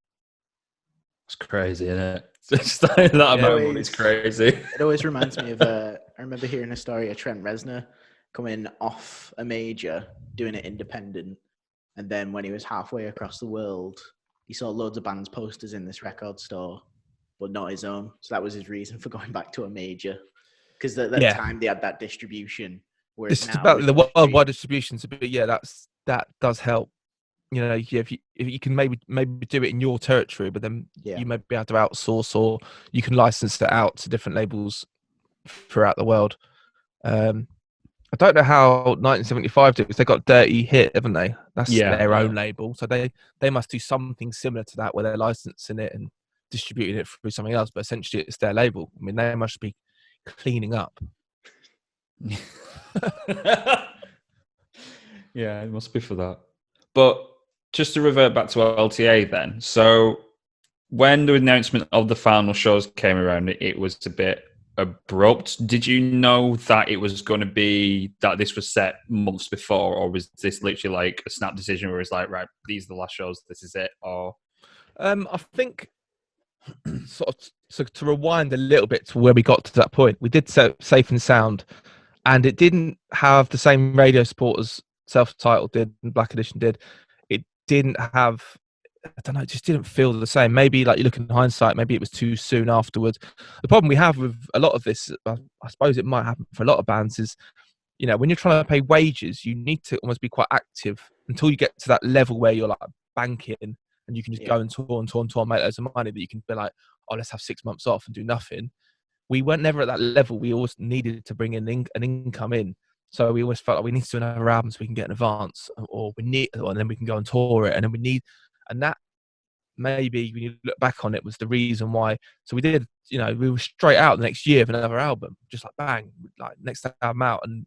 Speaker 2: It's crazy, isn't it? Just that moment is crazy.
Speaker 3: It always reminds me of I remember hearing a story of Trent Reznor coming off a major, doing it independent, and then when he was halfway across the world, he saw loads of bands' posters in this record store, but not his own. So that was his reason for going back to a major, because at that time they had that distribution.
Speaker 4: It's about the worldwide distribution. So, that does help. If you can maybe do it in your territory, but then you may be able to outsource, or you can license it out to different labels throughout the world. I don't know how 1975 did, because they got Dirty Hit, haven't they? That's their own label. So they must do something similar to that, where they're licensing it and distributing it through something else, but essentially it's their label. I mean, they must be cleaning up.
Speaker 2: Yeah, it must be for that. But just to revert back to LTA then. So when the announcement of the final shows came around, it was a bit abrupt. Did you know that it was going to be that this was set months before, or was this literally like a snap decision where it's like, right, these are the last shows, this is it? Or
Speaker 4: I think so to rewind a little bit to where we got to that point, we did Safe and Sound, and it didn't have the same radio support as Self-Titled did and Black Edition did. It didn't have, I don't know, it just didn't feel the same. Maybe like you look in hindsight, maybe it was too soon afterwards. The problem we have with a lot of this, I suppose it might happen for a lot of bands, is, when you're trying to pay wages, you need to almost be quite active until you get to that level where you're like banking, and you can just go and tour, make loads of money, that you can be like, oh, let's have 6 months off and do nothing. We weren't never at that level. We always needed to bring in an income in. So we always felt like we need to do another album so we can get an advance, or then we can go and tour it, and then and that maybe when you look back on it was the reason why. So we did, we were straight out the next year with another album, just like bang, like next album out. And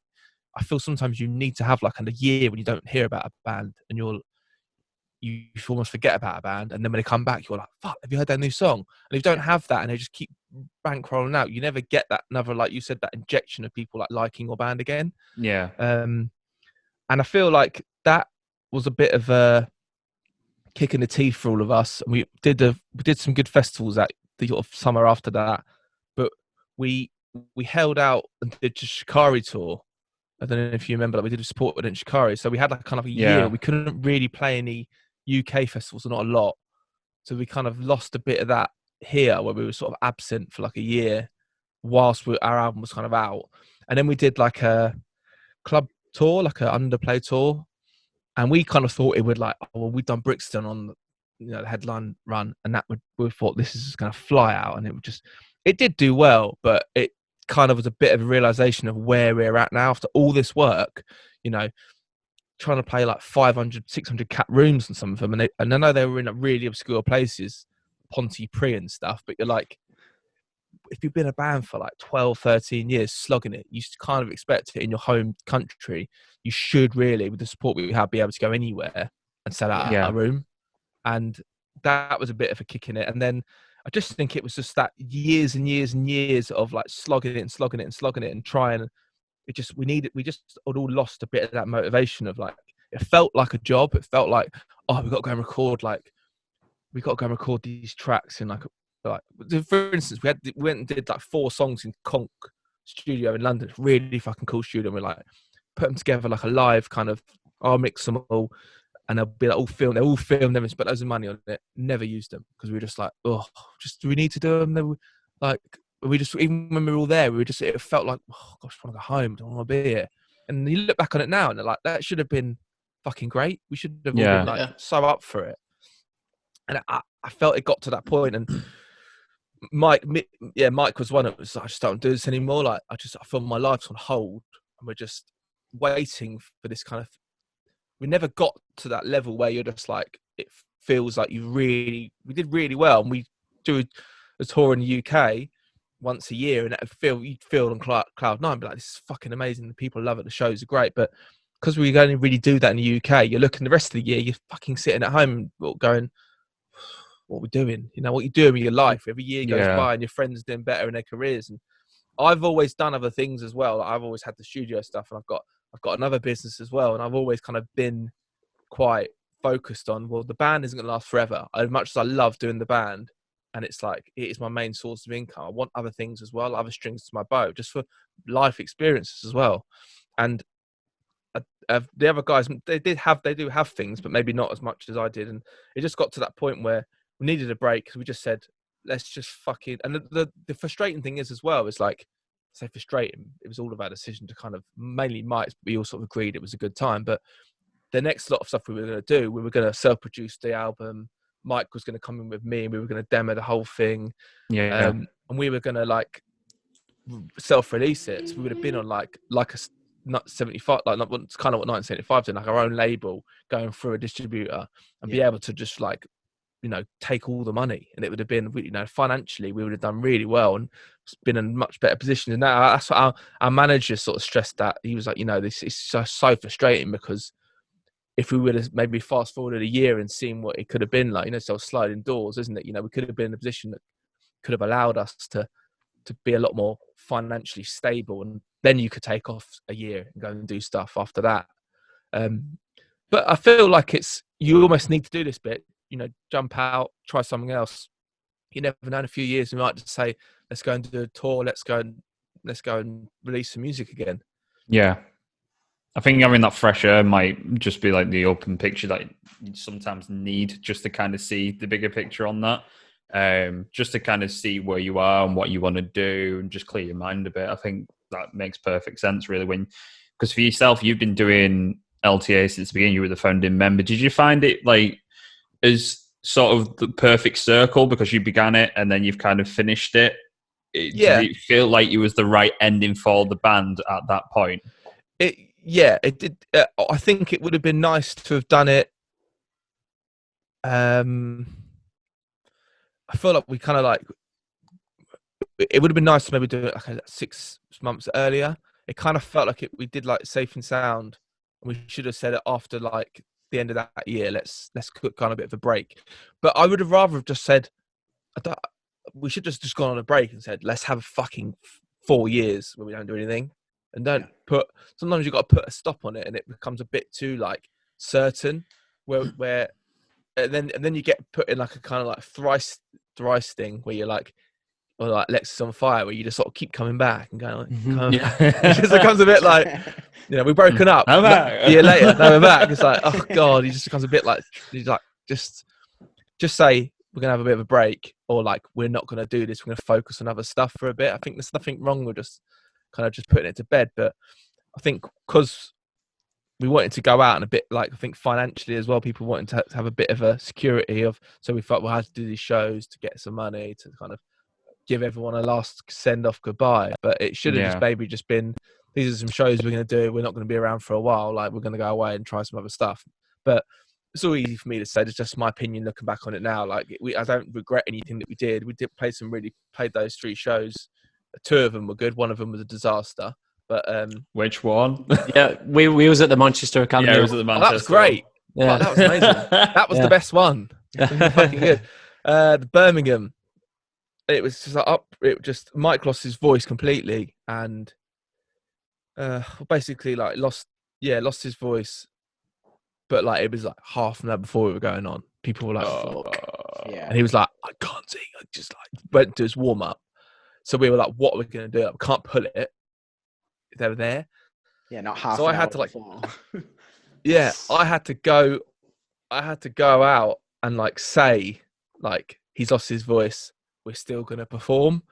Speaker 4: I feel sometimes you need to have like a year when you don't hear about a band and you almost forget about a band, and then when they come back, you're like, "Fuck, have you heard that new song?" And if you don't have that, and they just keep bankrolling out, you never get that another, like you said, that injection of people like liking your band again.
Speaker 2: Yeah.
Speaker 4: And I feel like that was a bit of a kick in the teeth for all of us. We did some good festivals at the sort of summer after that, but we held out and did the Shikari tour. I don't know if you remember, like, we did a support with Shikari, so we had like kind of a year. We couldn't really play any UK festivals, not a lot, so we kind of lost a bit of that here, where we were sort of absent for like a year whilst our album was kind of out. And then we did like a club tour, like a underplay tour, and we kind of thought it would, like, oh, well, we'd done Brixton on the headline run, and we thought this is just going to fly out, and it did do well, but it kind of was a bit of a realization of where we're at now after all this work, trying to play like 500, 600 cap rooms in some of them. And I know they were in really obscure places, Pontypridd and stuff, but you're like, if you've been a band for like 12, 13 years slogging it, you kind of expect it in your home country. You should really, with the support we have, be able to go anywhere and sell out a room. And that was a bit of a kick in it. And then I just think it was just that years and years and years of like slogging it and trying. We just all lost a bit of that motivation of, like, it felt like a job. It felt like, oh, we've got to go and record these tracks in like for instance, we went and did like 4 songs in Conk studio in London. It's really fucking cool studio. And we like put them together like a live kind of, I'll mix them all, and they'll be like all filmed. They're all filmed. Never spent loads of money on it. Never used them because we were just like, oh, do we need to do them? They were like, we just, even when we were all there, it felt like, oh gosh, I want to go home. Don't want to be here. And you look back on it now, and they're like, that should have been fucking great. We should have all been like so up for it. And I felt it got to that point, and Mike was one of us. I just don't do this anymore. Like, I feel my life's on hold, and we're just waiting for this kind of. We never got to that level where you're just like, it feels like we did really well, and we do a tour in the UK once a year, and you'd feel on cloud nine, be like, this is fucking amazing. The people love it. The shows are great, but because we only really do that in the UK, you're looking the rest of the year, you're fucking sitting at home going, what are we doing? What you doing with your life? Every year goes by, and your friends are doing better in their careers. And I've always done other things as well. I've always had the studio stuff, and I've got another business as well. And I've always kind of been quite focused on, well, the band isn't going to last forever. As much as I love doing the band, and it's like, it is my main source of income, I want other things as well, other strings to my bow, just for life experiences as well. And the other guys, they do have things, but maybe not as much as I did. And it just got to that point where we needed a break, because we just said, let's just fucking. And the frustrating thing is as well, is like, say frustrating, it was all of our decision to kind of, mainly Mike's, we all sort of agreed it was a good time. But the next lot of stuff we were going to do, we were going to self-produce the album. Mike was going to come in with me, and we were going to demo the whole thing. And we were going to like self-release it. So we would have been on like a 75, like kind of what 1975 did, like our own label, going through a distributor, and be able to just like, take all the money. And it would have been, financially, we would have done really well and been in a much better position. And that's what our manager sort of stressed, that he was like, this is so frustrating, because if we would have maybe fast forwarded a year and seen what it could have been like, so sliding doors, isn't it? We could have been in a position that could have allowed us to be a lot more financially stable, and then you could take off a year and go and do stuff after that. But I feel like you almost need to do this bit, jump out, try something else. You never know, in a few years, we might just say, let's go and do a tour, let's go and release some music again.
Speaker 2: Yeah. I think having that fresh air might just be like the open picture that you sometimes need, just to kind of see the bigger picture on that. Just to kind of see where you are and what you want to do, and just clear your mind a bit. I think that makes perfect sense, really. Because for yourself, you've been doing LTA since the beginning. You were the founding member. Did you find it like as sort of the perfect circle, because you began it and then you've kind of finished it? Did it feel like it was the right ending for the band at that point?
Speaker 4: it did. I think it would have been nice to have done it. I feel like we kind of like. It would have been nice to maybe do it like 6 months earlier. It kind of felt like we did like Safe and Sound, and we should have said it after like the end of that year. Let's kind of a bit of a break. But I would have rather have just said, we should just gone on a break and said, let's have a fucking 4 years where we don't do anything, and don't put. Sometimes you've got to put a stop on it, and it becomes a bit too like certain. Where and then you get put in like a kind of like thrice thing where you're like. Or like Lexus on Fire, where you just sort of keep coming back and going, like, it just becomes a bit like, we've broken up. A year later, now we're back. It's like, oh god, he just becomes a bit like, he's like, just say we're gonna have a bit of a break, or like we're not gonna do this. We're gonna focus on other stuff for a bit. I think there's nothing wrong with just kind of just putting it to bed, but I think because we wanted to go out and a bit like I think financially as well, people wanted to have a bit of a security of, so we thought we'll have to do these shows to get some money to kind of give everyone a last send off goodbye. But it should have just been, these are some shows we're going to do, we're not going to be around for a while, like we're going to go away and try some other stuff. But it's all easy for me to say, it's just my opinion looking back on it now. Like I don't regret anything that we did played those 3 shows. 2 of them were good, 1 of them was a disaster, but
Speaker 2: which one?
Speaker 1: we was at the Manchester Academy.
Speaker 2: It was at the Manchester.
Speaker 4: That was great. That was amazing. That was the best one. It was fucking good. The Birmingham, it was just like Mike lost his voice completely, and basically like lost his voice. But like it was like half an hour before we were going on, people were like, "Fuck," and he was like, "I can't sing." I just like went to his warm up. So we were like, "What are we going to do? We can't pull it." They were there.
Speaker 3: Yeah, not half.
Speaker 4: So I had to like, I had to go out and like say like he's lost his voice. We're still going to perform,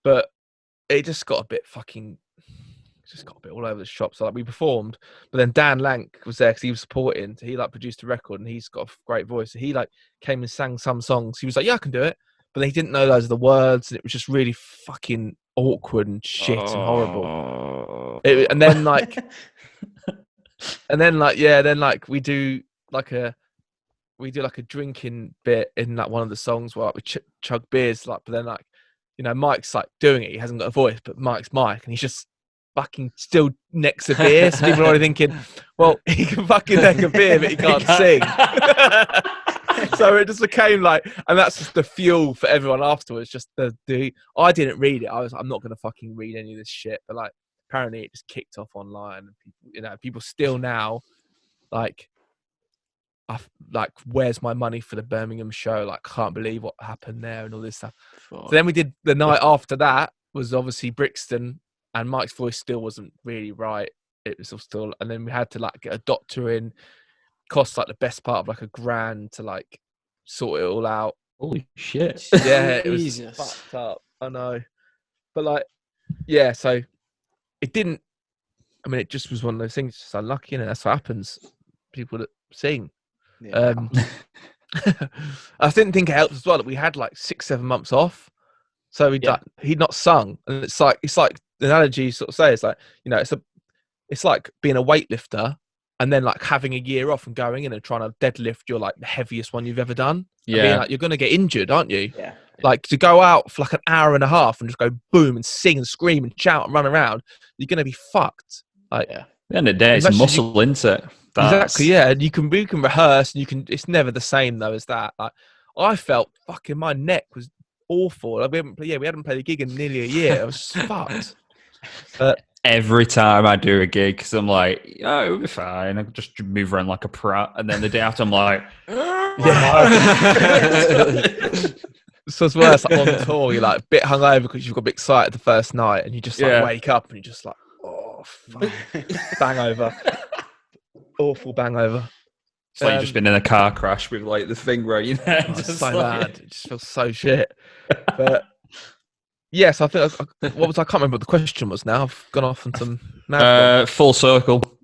Speaker 4: but it just got a bit all over the shop. So like we performed, but then Dan Lank was there because he was supporting. So he like produced a record, and he's got a great voice. So he like came and sang some songs. He was like, "Yeah, I can do it," but he didn't know those are the words, and it was just really fucking awkward and shit and horrible. And then like we do like a drinking bit in like one of the songs where like, we chug beers, like, but then like, Mike's like doing it. He hasn't got a voice, but Mike's Mike, and he's just fucking still necks a beer. So people are already thinking, well, he can fucking neck a beer, but he can't sing. So it just became like, and that's just the fuel for everyone afterwards. Just I didn't read it. I was, I'm not going to fucking read any of this shit. But like, apparently it just kicked off online, and people, people still now, like, where's my money for the Birmingham show? Like, can't believe what happened there and all this stuff. So then we did the night after that was obviously Brixton, and Mike's voice still wasn't really right. It was still, and then we had to like get a doctor in. Cost like the best part of like $1,000 to like sort it all out.
Speaker 2: Holy shit!
Speaker 4: Yeah, it was fucked up. I know, but like, yeah. So it didn't. I mean, it just was one of those things. Just unlucky, and that's what happens. People that sing. Yeah. I didn't think it helped as well that we had like 6-7 months off, so he'd not sung, and it's like the analogy you sort of say is like, it's like being a weightlifter and then like having a year off and going in and trying to deadlift your like the heaviest one you've ever done. Yeah, being like, you're going to get injured, aren't you? Yeah. Like to go out for like an hour and a half and just go boom and sing and scream and shout and run around, you're going to be fucked. Like,
Speaker 2: at the end of the day, it's muscle, isn't it?
Speaker 4: Exactly, yeah. And we can rehearse, and it's never the same though as that. Like I felt fucking my neck was awful. Like, we hadn't played a gig in nearly a year. I was fucked.
Speaker 2: Every time I do a gig, because I'm like, oh, it'll be fine. I just move around like a prat, and then the day after, I'm like,
Speaker 4: so it's worse. Like on tour, you're like a bit hungover because you've got a bit excited the first night, and you just like wake up and you're just like, oh fuck, bangover. Awful bangover.
Speaker 2: It's like you've just been in a car crash with like the thing where you know,
Speaker 4: just so bad. It just feels so shit. But yes, I think I can't remember what the question was now. I've gone off on some
Speaker 2: full circle.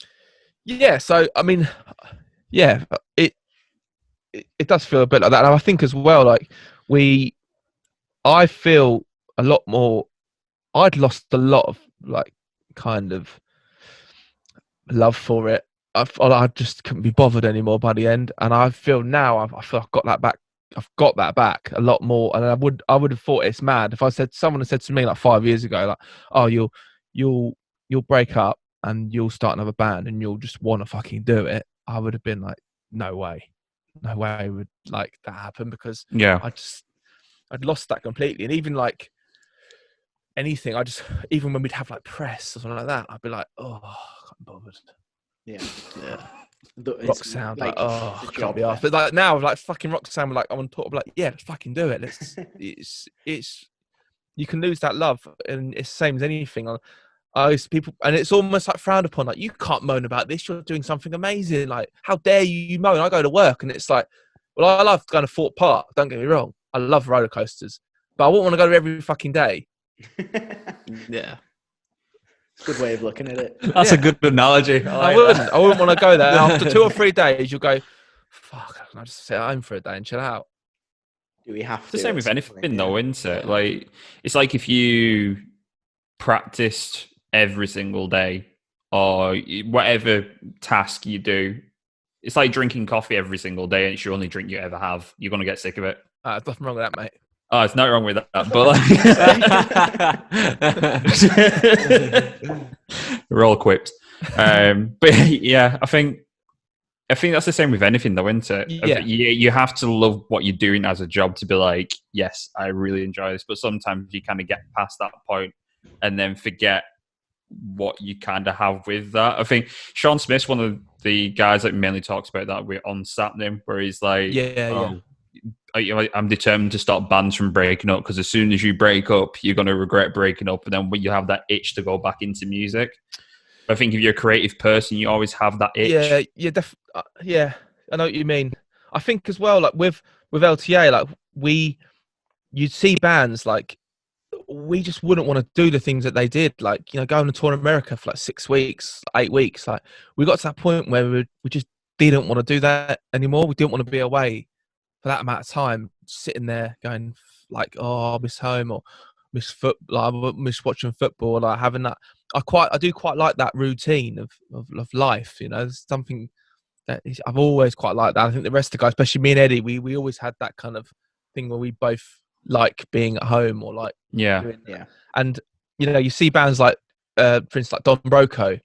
Speaker 4: Yeah, so I mean, yeah, it does feel a bit like that. And I think as well, like I feel a lot more. I'd lost a lot of like kind of love for it. I just couldn't be bothered anymore by the end, and I feel now I feel I've got that back. I've got that back a lot more, and I would have thought it's mad if someone had said to me like 5 years ago, like, oh, you'll break up and you'll start another band and you'll just want to fucking do it. I would have been like, no way would like that happen, because
Speaker 2: Yeah.
Speaker 4: I'd lost that completely. And even like anything, even when we'd have like press or something like that, I'd be like, oh, I can't be bothered.
Speaker 3: Yeah.
Speaker 4: Rock sound, like, oh,
Speaker 3: it's a
Speaker 4: I can't
Speaker 3: job
Speaker 4: be asked.
Speaker 3: there.
Speaker 4: But like now, like fucking rock sound, like I'm on top of like, yeah, let's fucking do it. It's you can lose that love, and it's the same as anything. I used to people, and it's almost like frowned upon. Like, you can't moan about this. You're doing something amazing. Like, how dare you moan? I go to work, and it's like, well, I love going to Fort Park. Don't get me wrong. I love roller coasters, but I wouldn't want to go to every fucking day.
Speaker 1: Yeah.
Speaker 3: Good way of looking at it.
Speaker 2: That's a good analogy.
Speaker 4: I wouldn't want to go there. After 2 or 3 days, you'll go, fuck, can I just sit at home for a day and chill out?
Speaker 3: Do we have
Speaker 2: It's
Speaker 3: to?
Speaker 2: the same with
Speaker 3: at some
Speaker 2: anything,
Speaker 3: point?
Speaker 2: though, isn't it?
Speaker 3: Yeah.
Speaker 2: Like, it's like if you practiced every single day or whatever task you do, it's like drinking coffee every single day and it's your only drink you ever have. You're going to get sick of it.
Speaker 4: There's nothing wrong with that, mate.
Speaker 2: Oh, it's not wrong with that, but like, we're all equipped. But yeah, I think that's the same with anything, though, isn't it?
Speaker 4: Yeah.
Speaker 2: You have to love what you're doing as a job to be like, yes, I really enjoy this. But sometimes you kind of get past that point and then forget what you kind of have with that. I think Sean Smith's one of the guys that mainly talks about that with on Sapnim, where he's like, I'm determined to stop bands from breaking up, because as soon as you break up, you're going to regret breaking up, and then when you have that itch to go back into music. I think if you're a creative person, you always have that itch.
Speaker 4: Yeah, I know what you mean. I think as well, like with LTA, like you'd see bands like, we just wouldn't want to do the things that they did, like, you know, going to tour in America for like 6 weeks, 8 weeks. Like, we got to that point where we just didn't want to do that anymore. We didn't want to be away for that amount of time, sitting there going like, oh, I miss home, or miss football, I miss watching football, like having that. I do quite like that routine of life. You know, it's something that I've always quite liked that. I think the rest of the guys, especially me and Eddie, we always had that kind of thing where we both like being at home, or like doing that.
Speaker 3: Yeah.
Speaker 4: And you know, you see bands like for instance like Don Broco,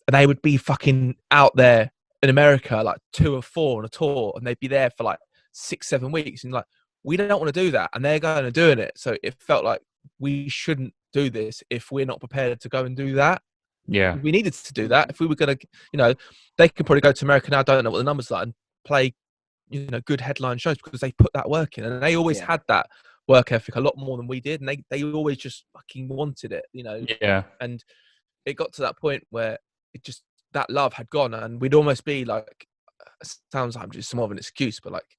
Speaker 4: and they would be fucking out there in America like 2 or 4 on a tour, and they'd be there for like 6-7 weeks, and like, we don't want to do that, and they're going and doing it. So it felt like we shouldn't do this if we're not prepared to go and do that.
Speaker 2: Yeah,
Speaker 4: we needed to do that if we were going to, you know, they could probably go to America now, I don't know what the numbers are, and play, you know, good headline shows, because they put that work in, and they always had that work ethic a lot more than we did, and they always just fucking wanted it, you know.
Speaker 2: Yeah.
Speaker 4: And it got to that point where it just, that love had gone, and we'd almost be like, sounds like I'm just more of an excuse, but like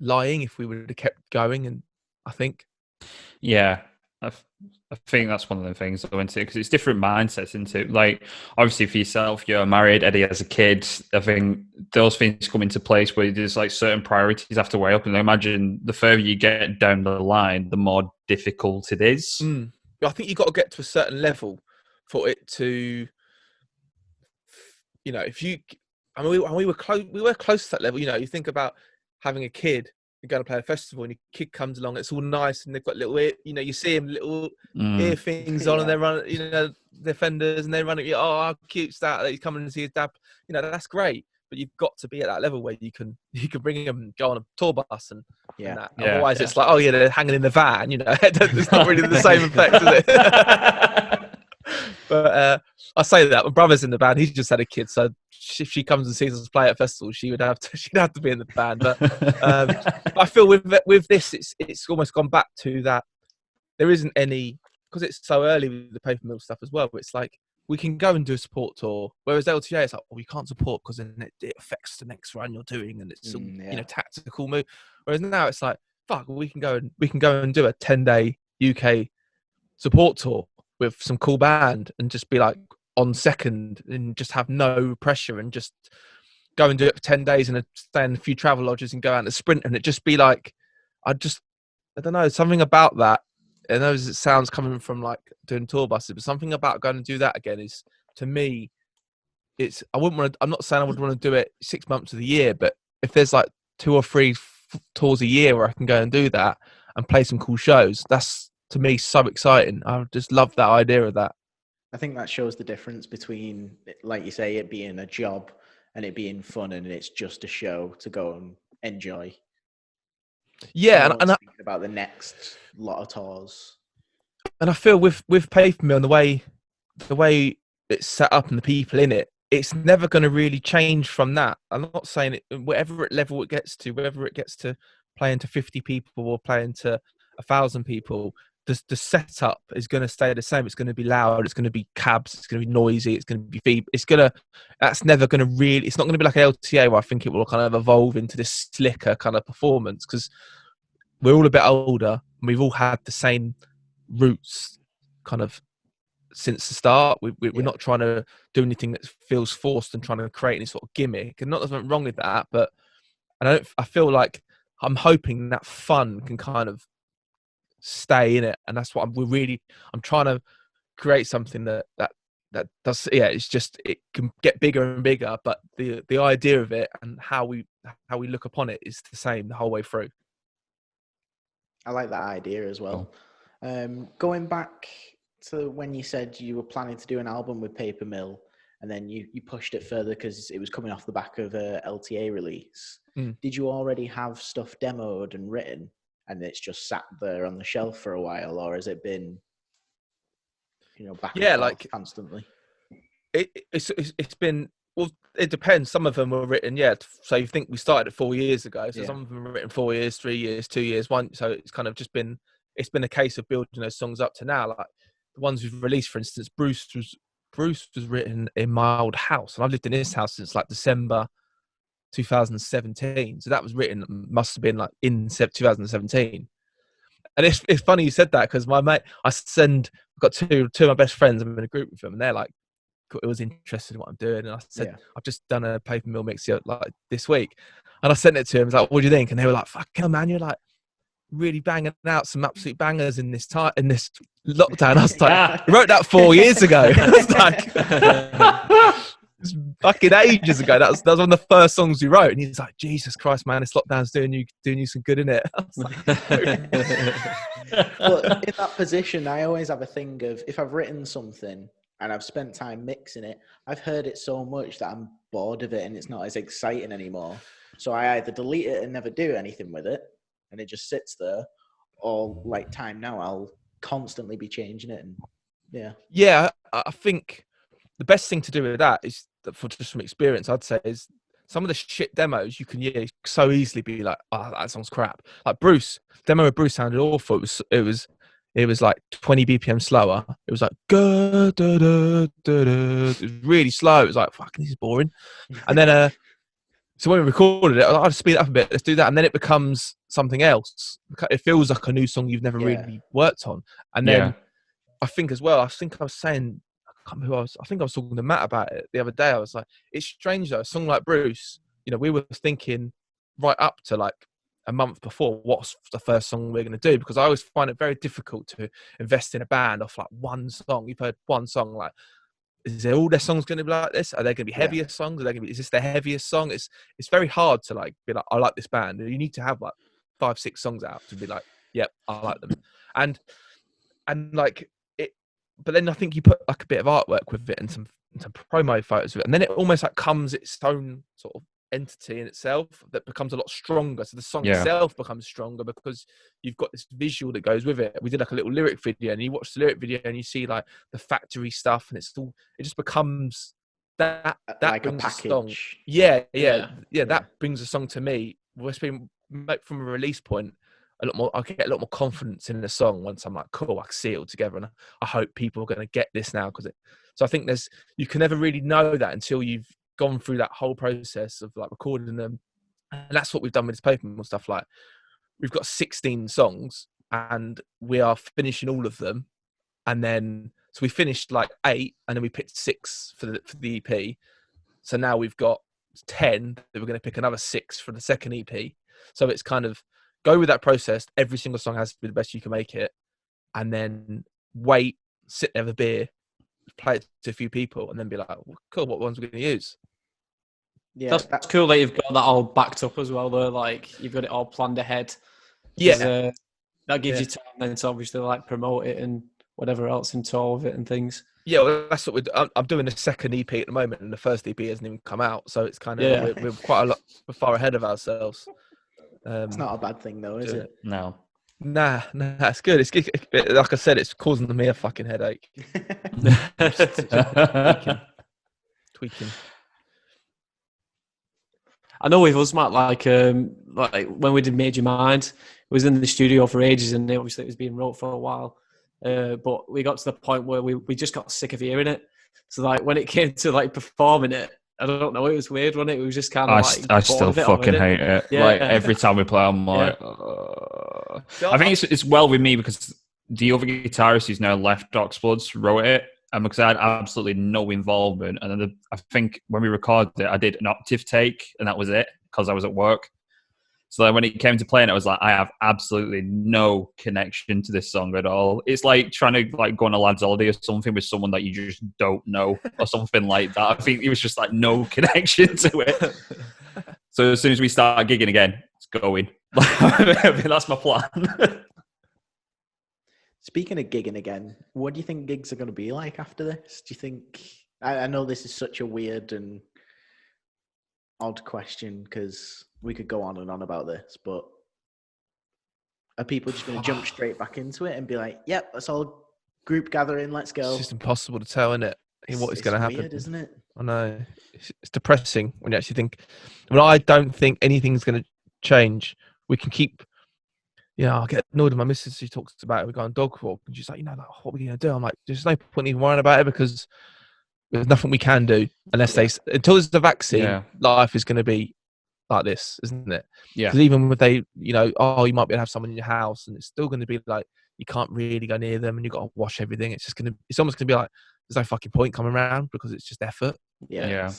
Speaker 4: lying if we would have kept going. And I think
Speaker 2: I think that's one of the things I went to, because it's different mindsets, isn't it? Like, obviously for yourself, you're married, Eddie has a kid. I think those things come into place where there's like certain priorities have to weigh up. And I imagine the further you get down the line, the more difficult it is.
Speaker 4: I think you've got to get to a certain level for it to, you know, if you, I mean, we were close to that level. You know, you think about having a kid, you're going to play a festival, and your kid comes along, it's all nice, and they've got little ear, you know, you see them little ear things on, and they're running, you know, their fenders, and they're running, oh, how cute's that he's coming to see his dad. You know, that's great, but you've got to be at that level where you can bring them and go on a tour bus and that. Otherwise it's like, oh yeah, they're hanging in the van, you know. It's not really the same effect, is it? But I say that my brother's in the band, he's just had a kid, so if she comes and sees us play at festivals, she'd have to be in the band. But I feel with this, it's almost gone back to that. There isn't any, because it's so early with the paper mill stuff as well. But it's like, we can go and do a support tour, whereas LTA, it's like, we can't support because then it affects the next run you're doing, and it's some you know, tactical move. Whereas now it's like, fuck, we can go and do a 10-day UK support tour with some cool band, and just be like on second, and just have no pressure, and just go and do it for 10 days and stay in a few travel lodges and go out and sprint, and it just be like, I don't know, something about that. I know it sounds coming from like doing tour buses, but something about going and do that again is, to me, I wouldn't want to. I'm not saying I would want to do it 6 months of the year, but if there's like 2 or 3 tours a year where I can go and do that and play some cool shows, that's to me so exciting. I just love that idea of that.
Speaker 3: I think that shows the difference between, like you say, it being a job and it being fun, and it's just a show to go and enjoy.
Speaker 4: Yeah,
Speaker 3: no one's thinking about the next lot of tours.
Speaker 2: And I feel with Paper Mill and the way it's set up and the people in it, it's never going to really change from that. I'm not saying it, whatever level it gets to, whether it gets to playing to 50 people or playing to 1,000 people, the setup is going to stay the same. It's going to be loud. It's going to be cabs. It's going to be noisy. It's going to be that's never going to really, it's not going to be like LTA where I think it will kind of evolve into this slicker kind of performance, because we're all a bit older and we've all had the same roots kind of since the start. We're not trying to do anything that feels forced and trying to create any sort of gimmick, and there's nothing wrong with that, but I feel like I'm hoping that fun can kind of stay in it, and that's what I'm trying to create something that does. It's just, it can get bigger and bigger, but the idea of it and how we look upon it is the same the whole way through.
Speaker 3: I like that idea as well. Going back to when you said you were planning to do an album with Paper Mill, and then you pushed it further because it was coming off the back of a LTA release. Did you already have stuff demoed and written, and it's just sat there on the shelf for a while, or has it been, back and forth constantly?
Speaker 4: It's been, well, it depends. Some of them were written, so you think we started it 4 years ago, so some of them were written 4 years, 3 years, 2 years, one. So it's kind of just been, it's been a case of building those songs up to now. Like the ones we've released, for instance, Bruce was written in my old house, and I've lived in this house since like December 2017. So that was written, must have been like in 2017. And it's funny you said that, because my mate, I've got two of my best friends. I'm in a group with them, and they're like, it was interested in what I'm doing, and I said, I've just done a Paper Mill mix like this week, and I sent it to him. I was like, what do you think? And they were like, fucking hell, man, you're like really banging out some absolute bangers in this lockdown. I was like, I wrote that 4 years ago. I was like, it's fucking ages ago. That was one of the first songs we wrote, and he's like, Jesus Christ, man, this lockdown's doing you some good, innit? I was like,
Speaker 3: well, in that position, I always have a thing of, if I've written something and I've spent time mixing it, I've heard it so much that I'm bored of it and it's not as exciting anymore. So I either delete it and never do anything with it, and it just sits there, or like Time Now, I'll constantly be changing it. And
Speaker 4: I think the best thing to do with that is, just from experience, I'd say, is some of the shit demos you can so easily be like, oh, that song's crap. Like demo of Bruce sounded awful. It was like 20 BPM slower. It was like, it was really slow. It was like, fucking, this is boring. And then, so when we recorded it, I'll just speed it up a bit. Let's do that. And then it becomes something else. It feels like a new song you've never really worked on. And then I think as well, I was saying, I can't remember who I think I was talking to Matt about it the other day. I was like, it's strange though, a song like Bruce, we were thinking right up to like a month before, what's the first song we're going to do? Because I always find it very difficult to invest in a band off like one song. You've heard one song, like, is there all their songs going to be like this? Are they going to be heavier songs? Is this their heaviest song? It's very hard to like be like, I like this band. You need to have like 5-6 songs out to be like, yep, I like them. And like it, but then I think you put like a bit of artwork with it and some promo photos of it, and then it almost like comes its own sort of entity in itself that becomes a lot stronger. So the song itself becomes stronger because you've got this visual that goes with it. We did like a little lyric video, and you watch the lyric video and you see like the factory stuff, and it just becomes that
Speaker 3: like
Speaker 4: brings
Speaker 3: a package.
Speaker 4: A song. That brings a song to me. It's been from a release point a lot more. I get a lot more confidence in the song once I'm like, cool, I can see it all together, and I hope people are going to get this now, because so I think you can never really know that until you've gone through that whole process of like recording them. And that's what we've done with this Paper Mill stuff. Like, we've got 16 songs and we are finishing all of them, and then so we finished like 8, and then we picked 6 for the EP. So now we've got 10 that we're going to pick another 6 for the second EP. So it's kind of go with that process. Every single song has to be the best you can make it, and then wait, sit there with a beer, play it to a few people, and then be like, well, cool, what ones are we going to use?
Speaker 3: Yeah,
Speaker 1: That's cool that you've got that all backed up as well, though. Like, you've got it all planned ahead. 'Cause,
Speaker 4: Yeah.
Speaker 1: that gives you time then to obviously like promote it and whatever else into all of it and things.
Speaker 4: Yeah, well, that's what I'm doing the second EP at the moment, and the first EP hasn't even come out, so it's kind of we're quite a lot far ahead of ourselves.
Speaker 3: It's not a bad thing, though, is it?
Speaker 2: No.
Speaker 4: Nah, it's good. It's good. Like I said, it's causing me a fucking headache. Tweaking.
Speaker 1: I know with us, Matt, like when we did Major Mind, it was in the studio for ages, and obviously it was being wrote for a while. But we got to the point where we just got sick of hearing it. So like when it came to like performing it, I don't know, it was weird, wasn't it? It was just kind of like
Speaker 2: I still fucking hate it.
Speaker 1: Yeah.
Speaker 2: Like every time we play, I'm like, I think it's well with me because the other guitarist who's now left Oxbloods wrote it, and because I had absolutely no involvement. And then I think when we recorded it, I did an octave take, and that was it because I was at work. So then when it came to playing, I was like, I have absolutely no connection to this song at all. It's like trying to like go on a lad's holiday or something with someone that you just don't know or something like that. I think it was just like no connection to it. So as soon as we start gigging again, it's going. That's my plan.
Speaker 3: Speaking of gigging again, what do you think gigs are going to be like after this? Do you think... I know this is such a weird and odd question because we could go on and on about this, but are people just going to jump straight back into it and be like, yep, let's all group gathering, let's go?
Speaker 4: It's just impossible to tell, isn't it? What is going to happen?
Speaker 3: Weird, isn't it?
Speaker 4: I know. It's depressing when you actually think. I mean, I don't think anything's going to change. We can keep... I get annoyed with my missus. She talks about it. We go on dog walk, and she's like, like, what are we going to do? I'm like, there's no point even worrying about it because there's nothing we can do until there's a vaccine.
Speaker 2: Yeah.
Speaker 4: Life is going to be like this, isn't it?
Speaker 2: Yeah.
Speaker 4: Because even with you might be able to have someone in your house, and it's still going to be like you can't really go near them, and you've got to wash everything. It's almost going to be like there's no fucking point coming around because it's just effort.
Speaker 2: Yeah.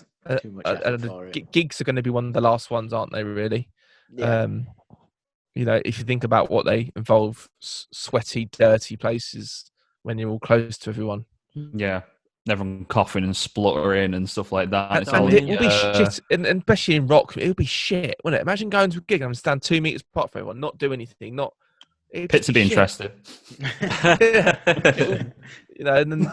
Speaker 3: Too much effort for it.
Speaker 4: Gigs are going to be one of the last ones, aren't they? Really.
Speaker 3: Yeah.
Speaker 4: If you think about what they involve, sweaty, dirty places when you're all close to everyone.
Speaker 2: Yeah. Everyone coughing and spluttering and stuff like that.
Speaker 4: And it will be shit, and especially in rock, it'll be shit, wouldn't it? Imagine going to a gig and stand 2 meters apart from everyone, not do anything,
Speaker 2: Pits would be interested.
Speaker 4: And then,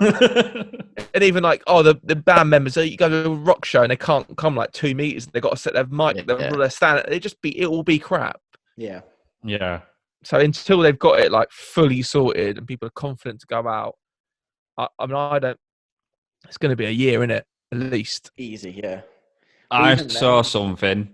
Speaker 4: and even like, the band members, you go to a rock show and they can't come like 2 meters. They've got to set their mic, their stand. It will be crap.
Speaker 3: Yeah.
Speaker 2: Yeah.
Speaker 4: So until they've got it like fully sorted and people are confident to go out, it's going to be a year, innit? At least.
Speaker 3: Easy, yeah.
Speaker 2: I saw something.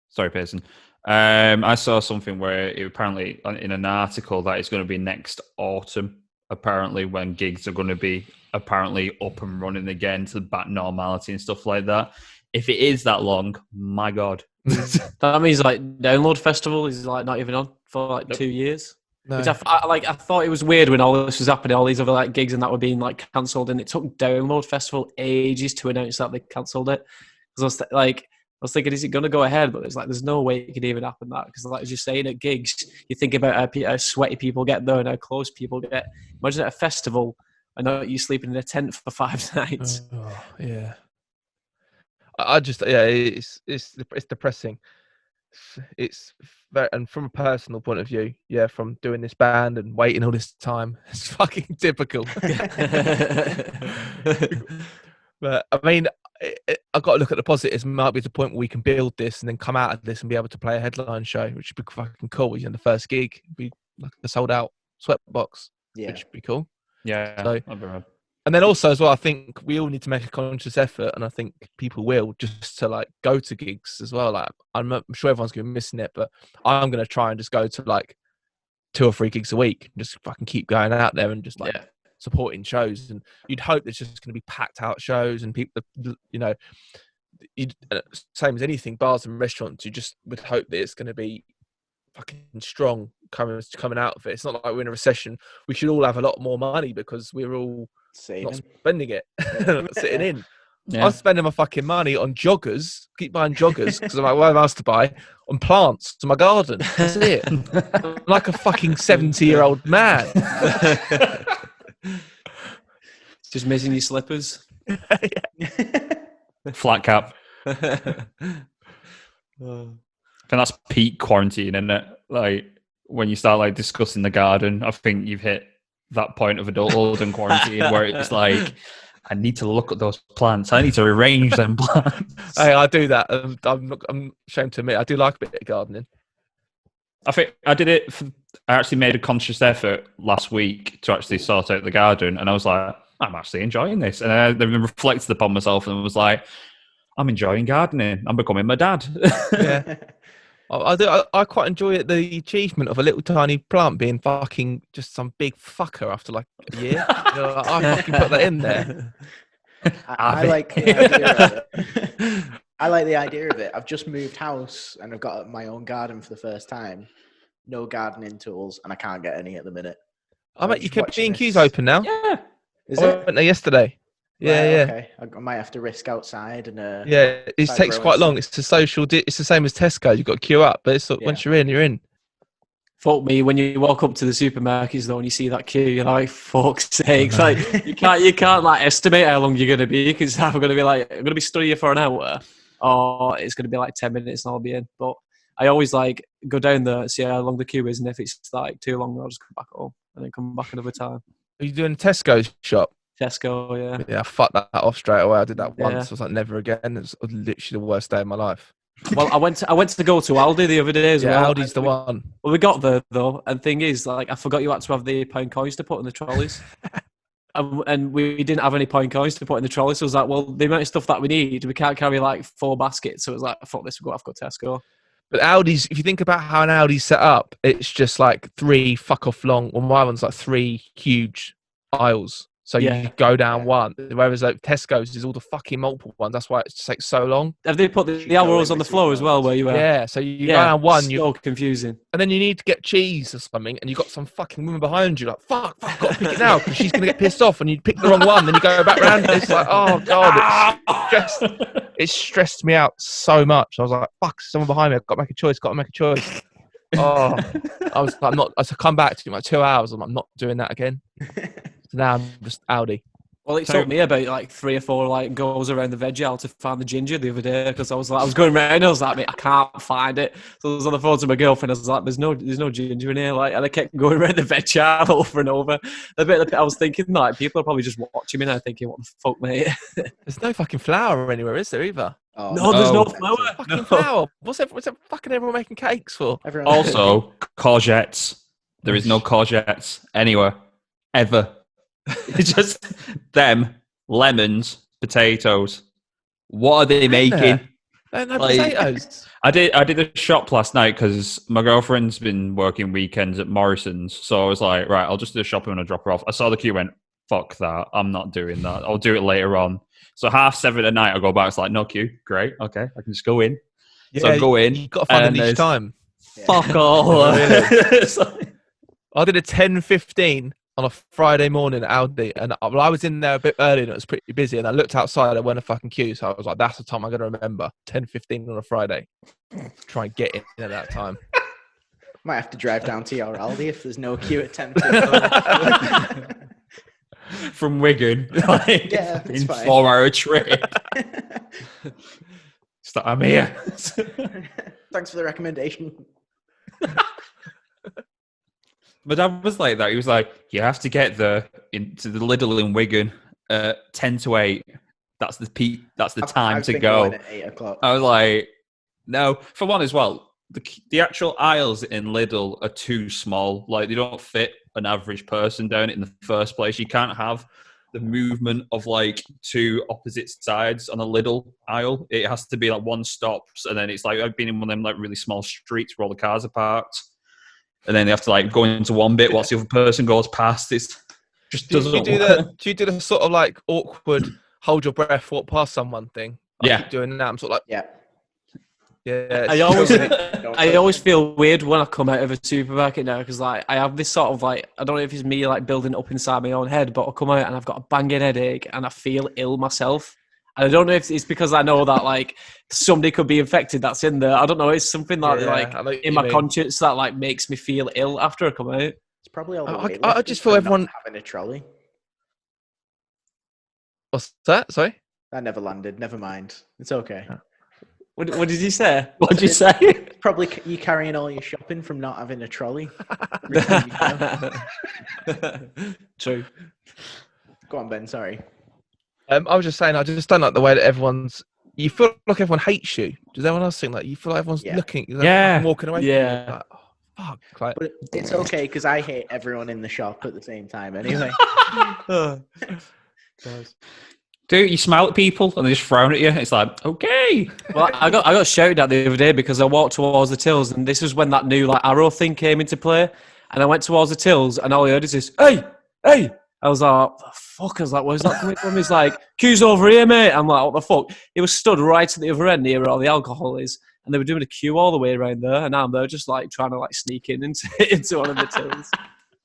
Speaker 2: Sorry, Pearson. I saw something where it apparently in an article that it's going to be next autumn, apparently, when gigs are going to be apparently up and running again to back normality and stuff like that. If it is that long, my God.
Speaker 1: That means like Download Festival is like not even on for like 2 years.
Speaker 4: No.
Speaker 1: Which I thought it was weird when all this was happening, all these other like gigs and that were being like cancelled, and it took Download Festival ages to announce that they cancelled it. Because I was thinking, is it going to go ahead? But it's like there's no way it could even happen that because like as you're saying at gigs, you think about how sweaty people get there and how close people get. Imagine at a festival, I know you sleeping in a tent for 5 nights.
Speaker 4: Oh, yeah. It's depressing. It's very, and from a personal point of view, from doing this band and waiting all this time, it's fucking typical. But I mean, I've got to look at the positives. It might be the point where we can build this and then come out of this and be able to play a headline show, which would be fucking cool. The first gig would be like a sold out Sweatbox, which would be cool.
Speaker 2: Yeah.
Speaker 4: So,
Speaker 2: I'll be right.
Speaker 4: and then also as well, I think we all need to make a conscious effort, and I think people will, just to like go to gigs as well. Like I'm sure everyone's going to be missing it, but I'm going to try and just go to like 2 or 3 gigs a week, and just fucking keep going out there and just like supporting shows. And you'd hope there's just going to be packed out shows and people, same as anything, bars and restaurants. You just would hope that it's going to be fucking strong coming out of it. It's not like we're in a recession. We should all have a lot more money because we're all not spending it, sitting in. Yeah. I'm spending my fucking money on joggers. Keep buying joggers because I'm like, what else to buy? On plants to my garden. That's it. I'm like a fucking 70-year-old man.
Speaker 1: Just missing your slippers.
Speaker 2: Flat cap.
Speaker 1: Oh.
Speaker 2: I think that's peak quarantine, isn't it? Like when you start like discussing the garden, I think you've hit that point of adulthood and quarantine where it's like, I need to look at those plants. I need to arrange them plants.
Speaker 4: Hey, I do that. I'm ashamed to admit I do like a bit of gardening.
Speaker 2: I think I did it. I actually made a conscious effort last week to actually sort out the garden, and I was like, I'm actually enjoying this. And I then reflected upon myself and was like, I'm enjoying gardening. I'm becoming my dad.
Speaker 4: Yeah. I do. I quite enjoy it, the achievement of a little tiny plant being fucking just some big fucker after like a year. You know, like, I fucking put that in there.
Speaker 3: I like the idea of it. I like the idea of it. I've just moved house and I've got my own garden for the first time. No gardening tools, and I can't get any at the minute.
Speaker 4: I bet you can.
Speaker 3: watching
Speaker 4: B&Q's
Speaker 3: this.
Speaker 4: open now.
Speaker 2: Yeah.
Speaker 3: Is
Speaker 4: I
Speaker 3: it?
Speaker 4: went there yesterday. Yeah,
Speaker 3: Right,
Speaker 4: yeah.
Speaker 3: Okay. I might have to risk outside and
Speaker 4: Yeah, it
Speaker 3: start
Speaker 4: takes
Speaker 3: growing
Speaker 4: quite long.
Speaker 3: some.
Speaker 4: It's a social. It's the same as Tesco. You've got to queue up, but it's once you're in, you're in.
Speaker 1: Fuck me, when you walk up to the supermarkets though and you see that queue, you're like, fuck's sake. Like you can't like estimate how long you're gonna be, because it's either gonna be like I'm gonna be stuck here for an hour or it's gonna be like 10 minutes and I'll be in. But I always like go down there, see how long the queue is, and if it's like too long, I'll just come back home and then come back another time.
Speaker 4: Are you doing Tesco's shop?
Speaker 1: Tesco, yeah.
Speaker 4: Yeah, I fucked that off straight away. I did that
Speaker 1: Yeah.
Speaker 4: once. I was like, never again. It was literally the worst day of my life.
Speaker 1: Well, I went to go to Aldi the other day as
Speaker 4: Yeah,
Speaker 1: well.
Speaker 4: Aldi's the one.
Speaker 1: Well, we got there though, and thing is, like, I forgot you had to have the pound coins to put in the trolleys, and we didn't have any pound coins to put in the trolley. So it was like, well, the amount of stuff that we need, we can't carry like 4 baskets. So it was like, fuck this, we'll have to go to Tesco.
Speaker 4: But Audi's, if you think about how an Audi's set up, it's just like 3 fuck off long. Well, my one's like 3 huge aisles. So
Speaker 1: Yeah.
Speaker 4: you go down one. Whereas like Tesco's is all the fucking multiple ones. That's why it just takes so long.
Speaker 1: Have they put the
Speaker 3: Should go
Speaker 1: arrows
Speaker 3: in
Speaker 1: on the
Speaker 3: between
Speaker 1: floor as well,
Speaker 3: those.
Speaker 1: where you were?
Speaker 4: Yeah. So you go down one,
Speaker 1: so confusing.
Speaker 4: and then you need to get cheese or something, and you got some fucking woman behind you, like fuck, got to pick it now because she's gonna get pissed off, and you pick the wrong one, then you go back round. It's like, oh god, it stressed me out so much. I was like, fuck, someone behind me. I've got to make a choice. Oh, I was like, I said, come back to like 2 hours. I'm not doing that again. So now I'm just Audi.
Speaker 1: Well, it took me about like 3 or 4 like goes around the veg aisle to find the ginger the other day, because I was going around and I was like, mate, I can't find it. So I was on the phone to my girlfriend. I was like, there's no ginger in here. Like, and I kept going around the veg aisle over and over. I was thinking like people are probably just watching me now, thinking, what the fuck, mate?
Speaker 4: There's no fucking flour anywhere, is there either?
Speaker 3: Oh,
Speaker 1: No, there's no
Speaker 2: Oh.
Speaker 1: flour.
Speaker 4: Fucking
Speaker 1: No.
Speaker 4: flour. What's that fucking everyone making cakes for?
Speaker 3: Everyone
Speaker 2: Also, courgettes. There is no courgettes anywhere, ever. It's just them, lemons, potatoes. What are they making?
Speaker 4: No
Speaker 2: Like-
Speaker 4: potatoes.
Speaker 2: I did a shop last night because my girlfriend's been working weekends at Morrison's. So I was like, right, I'll just do a shopping and I'll drop her off. I saw the queue, went, fuck that. I'm not doing that. I'll do it later on. So 7:30 at night, I go back. It's like, no queue. Great. Okay. I can just go in. So I go in.
Speaker 4: You've got to find
Speaker 2: and
Speaker 4: it each
Speaker 2: there's
Speaker 4: time.
Speaker 2: Fuck all. It's like-
Speaker 4: I did a 10:15 on a Friday morning at Aldi, and I was in there a bit early and it was pretty busy, and I looked outside, there weren't a fucking queue, so I was like, that's the time I'm going to remember, 10:15 on a Friday. Try and get in at that time.
Speaker 3: might have to drive down to your Aldi if there's no queue at 10:15.
Speaker 2: From Wigan. Like,
Speaker 3: Yeah, it's
Speaker 2: in
Speaker 3: fine.
Speaker 2: 4-hour trip. So I'm here.
Speaker 3: Thanks for the recommendation.
Speaker 2: My dad was like that. He was like, you have to get there into the Lidl in Wigan 10 to 8. That's the peak. That's the time
Speaker 3: I've
Speaker 2: to
Speaker 3: been
Speaker 2: go.
Speaker 3: going at 8 o'clock.
Speaker 2: I was like, no. For one as well, the actual aisles in Lidl are too small. Like, they don't fit an average person down it in the first place. You can't have the movement of like 2 opposite sides on a Lidl aisle. It has to be like one stops, and then it's like I've been in one of them like really small streets where all the cars are parked, and then they have to like go into one bit whilst the other person goes past. It's just
Speaker 4: Do
Speaker 2: doesn't
Speaker 4: you do
Speaker 2: work.
Speaker 4: the sort of like awkward hold your breath, walk past someone thing?
Speaker 2: Yeah.
Speaker 4: keep doing that. I'm sort of like,
Speaker 3: Yeah.
Speaker 4: yeah.
Speaker 1: I always,
Speaker 3: Don't
Speaker 1: I
Speaker 3: push
Speaker 1: always
Speaker 3: it.
Speaker 1: feel weird when I come out of a supermarket now, because like I have this sort of like, I don't know if it's me like building up inside my own head, but I come out and I've got a banging headache and I feel ill myself. And I don't know if it's because I know that like somebody could be infected that's in there. I don't know. It's something that
Speaker 4: Yeah,
Speaker 1: like
Speaker 4: I know what
Speaker 1: in
Speaker 4: you
Speaker 1: my
Speaker 4: mean.
Speaker 1: conscience that like makes me feel ill after I come out.
Speaker 3: It's probably all the
Speaker 4: I
Speaker 3: weight
Speaker 4: just feel
Speaker 3: lifting for not
Speaker 4: everyone-
Speaker 3: having a trolley.
Speaker 4: What's that? Sorry.
Speaker 3: That never landed. Never mind. It's okay.
Speaker 1: What did you say?
Speaker 2: What did you say?
Speaker 3: Probably you carrying all your shopping from not having a trolley. every time you go.
Speaker 1: True.
Speaker 3: Go on, Ben. Sorry.
Speaker 4: I was just saying, I just don't like the way that everyone's. You feel like everyone hates you. Does everyone else think that? You feel like everyone's
Speaker 3: Yeah.
Speaker 4: looking at you,
Speaker 2: Yeah.
Speaker 4: like, walking away
Speaker 1: Yeah.
Speaker 4: from you. Like, oh, fuck. Like,
Speaker 3: But it's okay because I hate everyone in the shop at the same time. Anyway.
Speaker 2: Dude, you smile at people and they just frown at you. It's like, okay.
Speaker 1: Well, I got shouted at the other day because I walked towards the tills, and this was when that new like arrow thing came into play. And I went towards the tills, and all I heard is this, "Hey, hey!" I was like, "What the fuck?" I was like, "Where's that coming from?" He's like, "Queue's over here, mate." I'm like, "What the fuck?" He was stood right at the other end near where all the alcohol is, and they were doing a queue all the way around there, and I'm there just like trying to like sneak into one of the tills.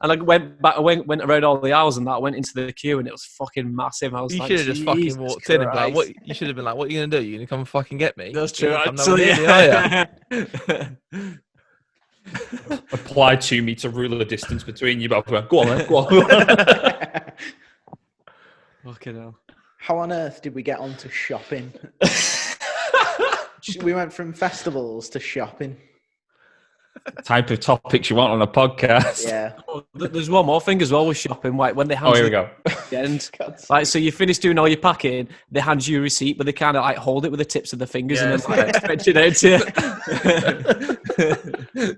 Speaker 1: And I went back, went around all the aisles, and that went into the queue, and it was fucking massive. I was
Speaker 4: you
Speaker 1: like,
Speaker 4: should have just fucking
Speaker 1: "Jesus
Speaker 4: walked in and be like,
Speaker 1: Christ."
Speaker 4: "What?" You should have been like, "What are you gonna do? You gonna come and fucking get me?"
Speaker 1: That's
Speaker 4: You
Speaker 1: true.
Speaker 4: ain't come nowhere
Speaker 1: Actually,
Speaker 4: near me, are ya?
Speaker 2: Apply 2 meter rule of distance between you both. Go on, then. Go on.
Speaker 1: Fucking hell.
Speaker 3: How on earth did we get onto shopping? We went from festivals to shopping.
Speaker 2: Type of topics you want on a podcast.
Speaker 3: Yeah.
Speaker 1: Oh, there's one more thing as well with shopping. Like when they hand
Speaker 2: Oh, here
Speaker 1: you
Speaker 2: we go.
Speaker 1: the end, like so you finish doing all your packing, they hand you a receipt, but they kind of like hold it with the tips of the fingers and then like stretch it out to you.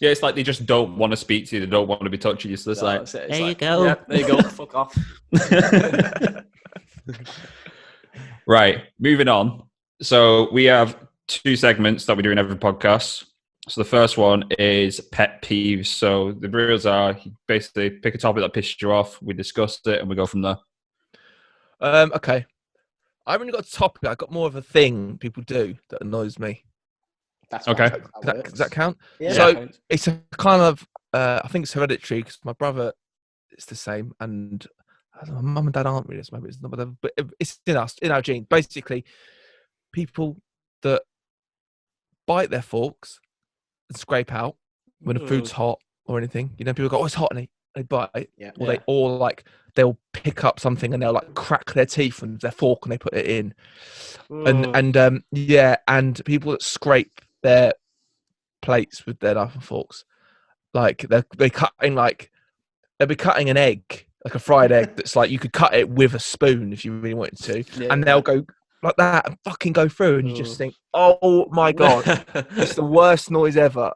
Speaker 2: Yeah, it's like they just don't want to speak to you. They don't want to be touching you. So it's like,
Speaker 1: That's it. It's
Speaker 2: there you
Speaker 1: like,
Speaker 2: go.
Speaker 1: "Yep, there you go. Fuck off."
Speaker 2: Right, moving on. So we have 2 segments that we do in every podcast. So the first one is pet peeves. So the rules are you basically pick a topic that pisses you off, we discuss it, and we go from there.
Speaker 4: Okay. I haven't got a topic. I got more of a thing people do that annoys me.
Speaker 3: That's
Speaker 2: Okay.
Speaker 3: fine.
Speaker 4: Does that count?
Speaker 3: Yeah.
Speaker 4: So it's a kind of. I think it's hereditary because my brother is the same, and I don't know, my mum and dad aren't really. So maybe it's not, but it's in us, in our genes. Basically, people that bite their forks and scrape out when the food's hot or anything. You know, people go, "Oh, it's hot," and they bite.
Speaker 3: Yeah.
Speaker 4: Or they like they'll pick up something and they'll like crack their teeth with their fork and they put it in. And people that scrape their plates with their knife and forks, like they're cutting like they'll be cutting an egg, like a fried egg that's like you could cut it with a spoon if you really wanted to, and they'll go like that and fucking go through, and you just think, "Oh my god, it's the worst noise ever."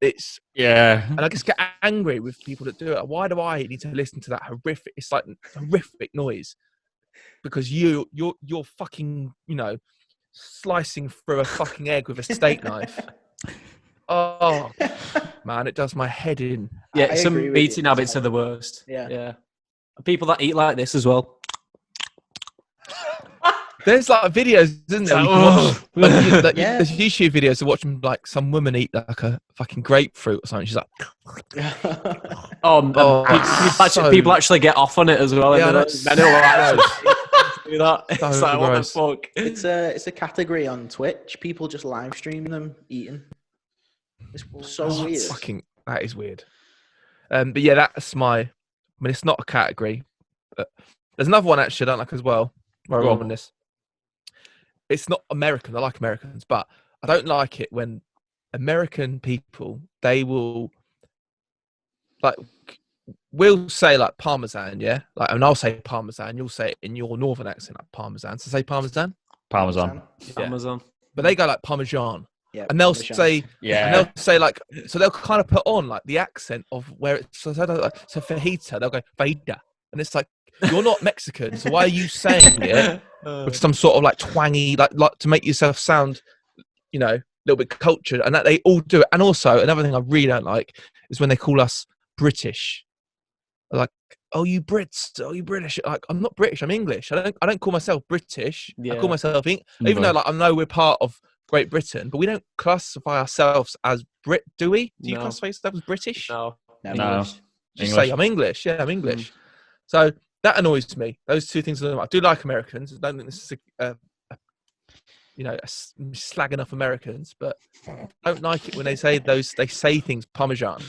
Speaker 4: It's and I just get angry with people that do it. Why do I need to listen to that horrific? It's like horrific noise because you're fucking slicing through a fucking egg with a steak knife. Oh man, it does my head in.
Speaker 1: Yeah,
Speaker 3: I
Speaker 1: some
Speaker 3: agree with you.
Speaker 1: eating habits are the worst.
Speaker 3: Yeah.
Speaker 1: People that eat like this as well.
Speaker 4: There's like videos, isn't there? There's YouTube videos of watching like some woman eat like a fucking grapefruit or something. She's like,
Speaker 1: people actually get off on it as well.
Speaker 4: Yeah,
Speaker 1: I know do that. It's
Speaker 4: So
Speaker 1: like, what the
Speaker 4: gross.
Speaker 1: fuck?
Speaker 3: It's a category on Twitch. People just live stream them eating. It's so weird.
Speaker 4: That is weird. But yeah, that's my. I mean, it's not a category. But there's another one actually I don't like as well. Where I'm on this. It's not American. I like Americans, but I don't like it when American people we'll say like Parmesan, yeah, like, and I'll say Parmesan. You'll say it in your northern accent like Parmesan. So say Parmesan.
Speaker 2: Parmesan.
Speaker 4: Yeah.
Speaker 1: Amazon.
Speaker 4: But they go like Parmesan.
Speaker 3: Yeah,
Speaker 4: And they'll
Speaker 3: Parmesan.
Speaker 4: say,
Speaker 2: Yeah.
Speaker 4: and they'll say like, so they'll kind of put on like the accent of where it's so fajita. They'll go fajita, and it's like you're not Mexican, so why are you saying it with some sort of like twangy, like to make yourself sound, a little bit cultured, and that they all do it. And also another thing I really don't like is when they call us British. Like, "Oh, you Brits, oh, you British." Like, I'm not British, I'm English. I don't call myself British. I call myself even though like I know we're part of Great Britain, but we don't classify ourselves as Brit, do we? Do you classify yourself as British?
Speaker 1: No.
Speaker 3: English.
Speaker 4: Just say I'm English. Yeah, I'm English. So that annoys me. Those two things. I do like Americans. I don't think this is slagging off Americans, but I don't like it when they say things Parmesan.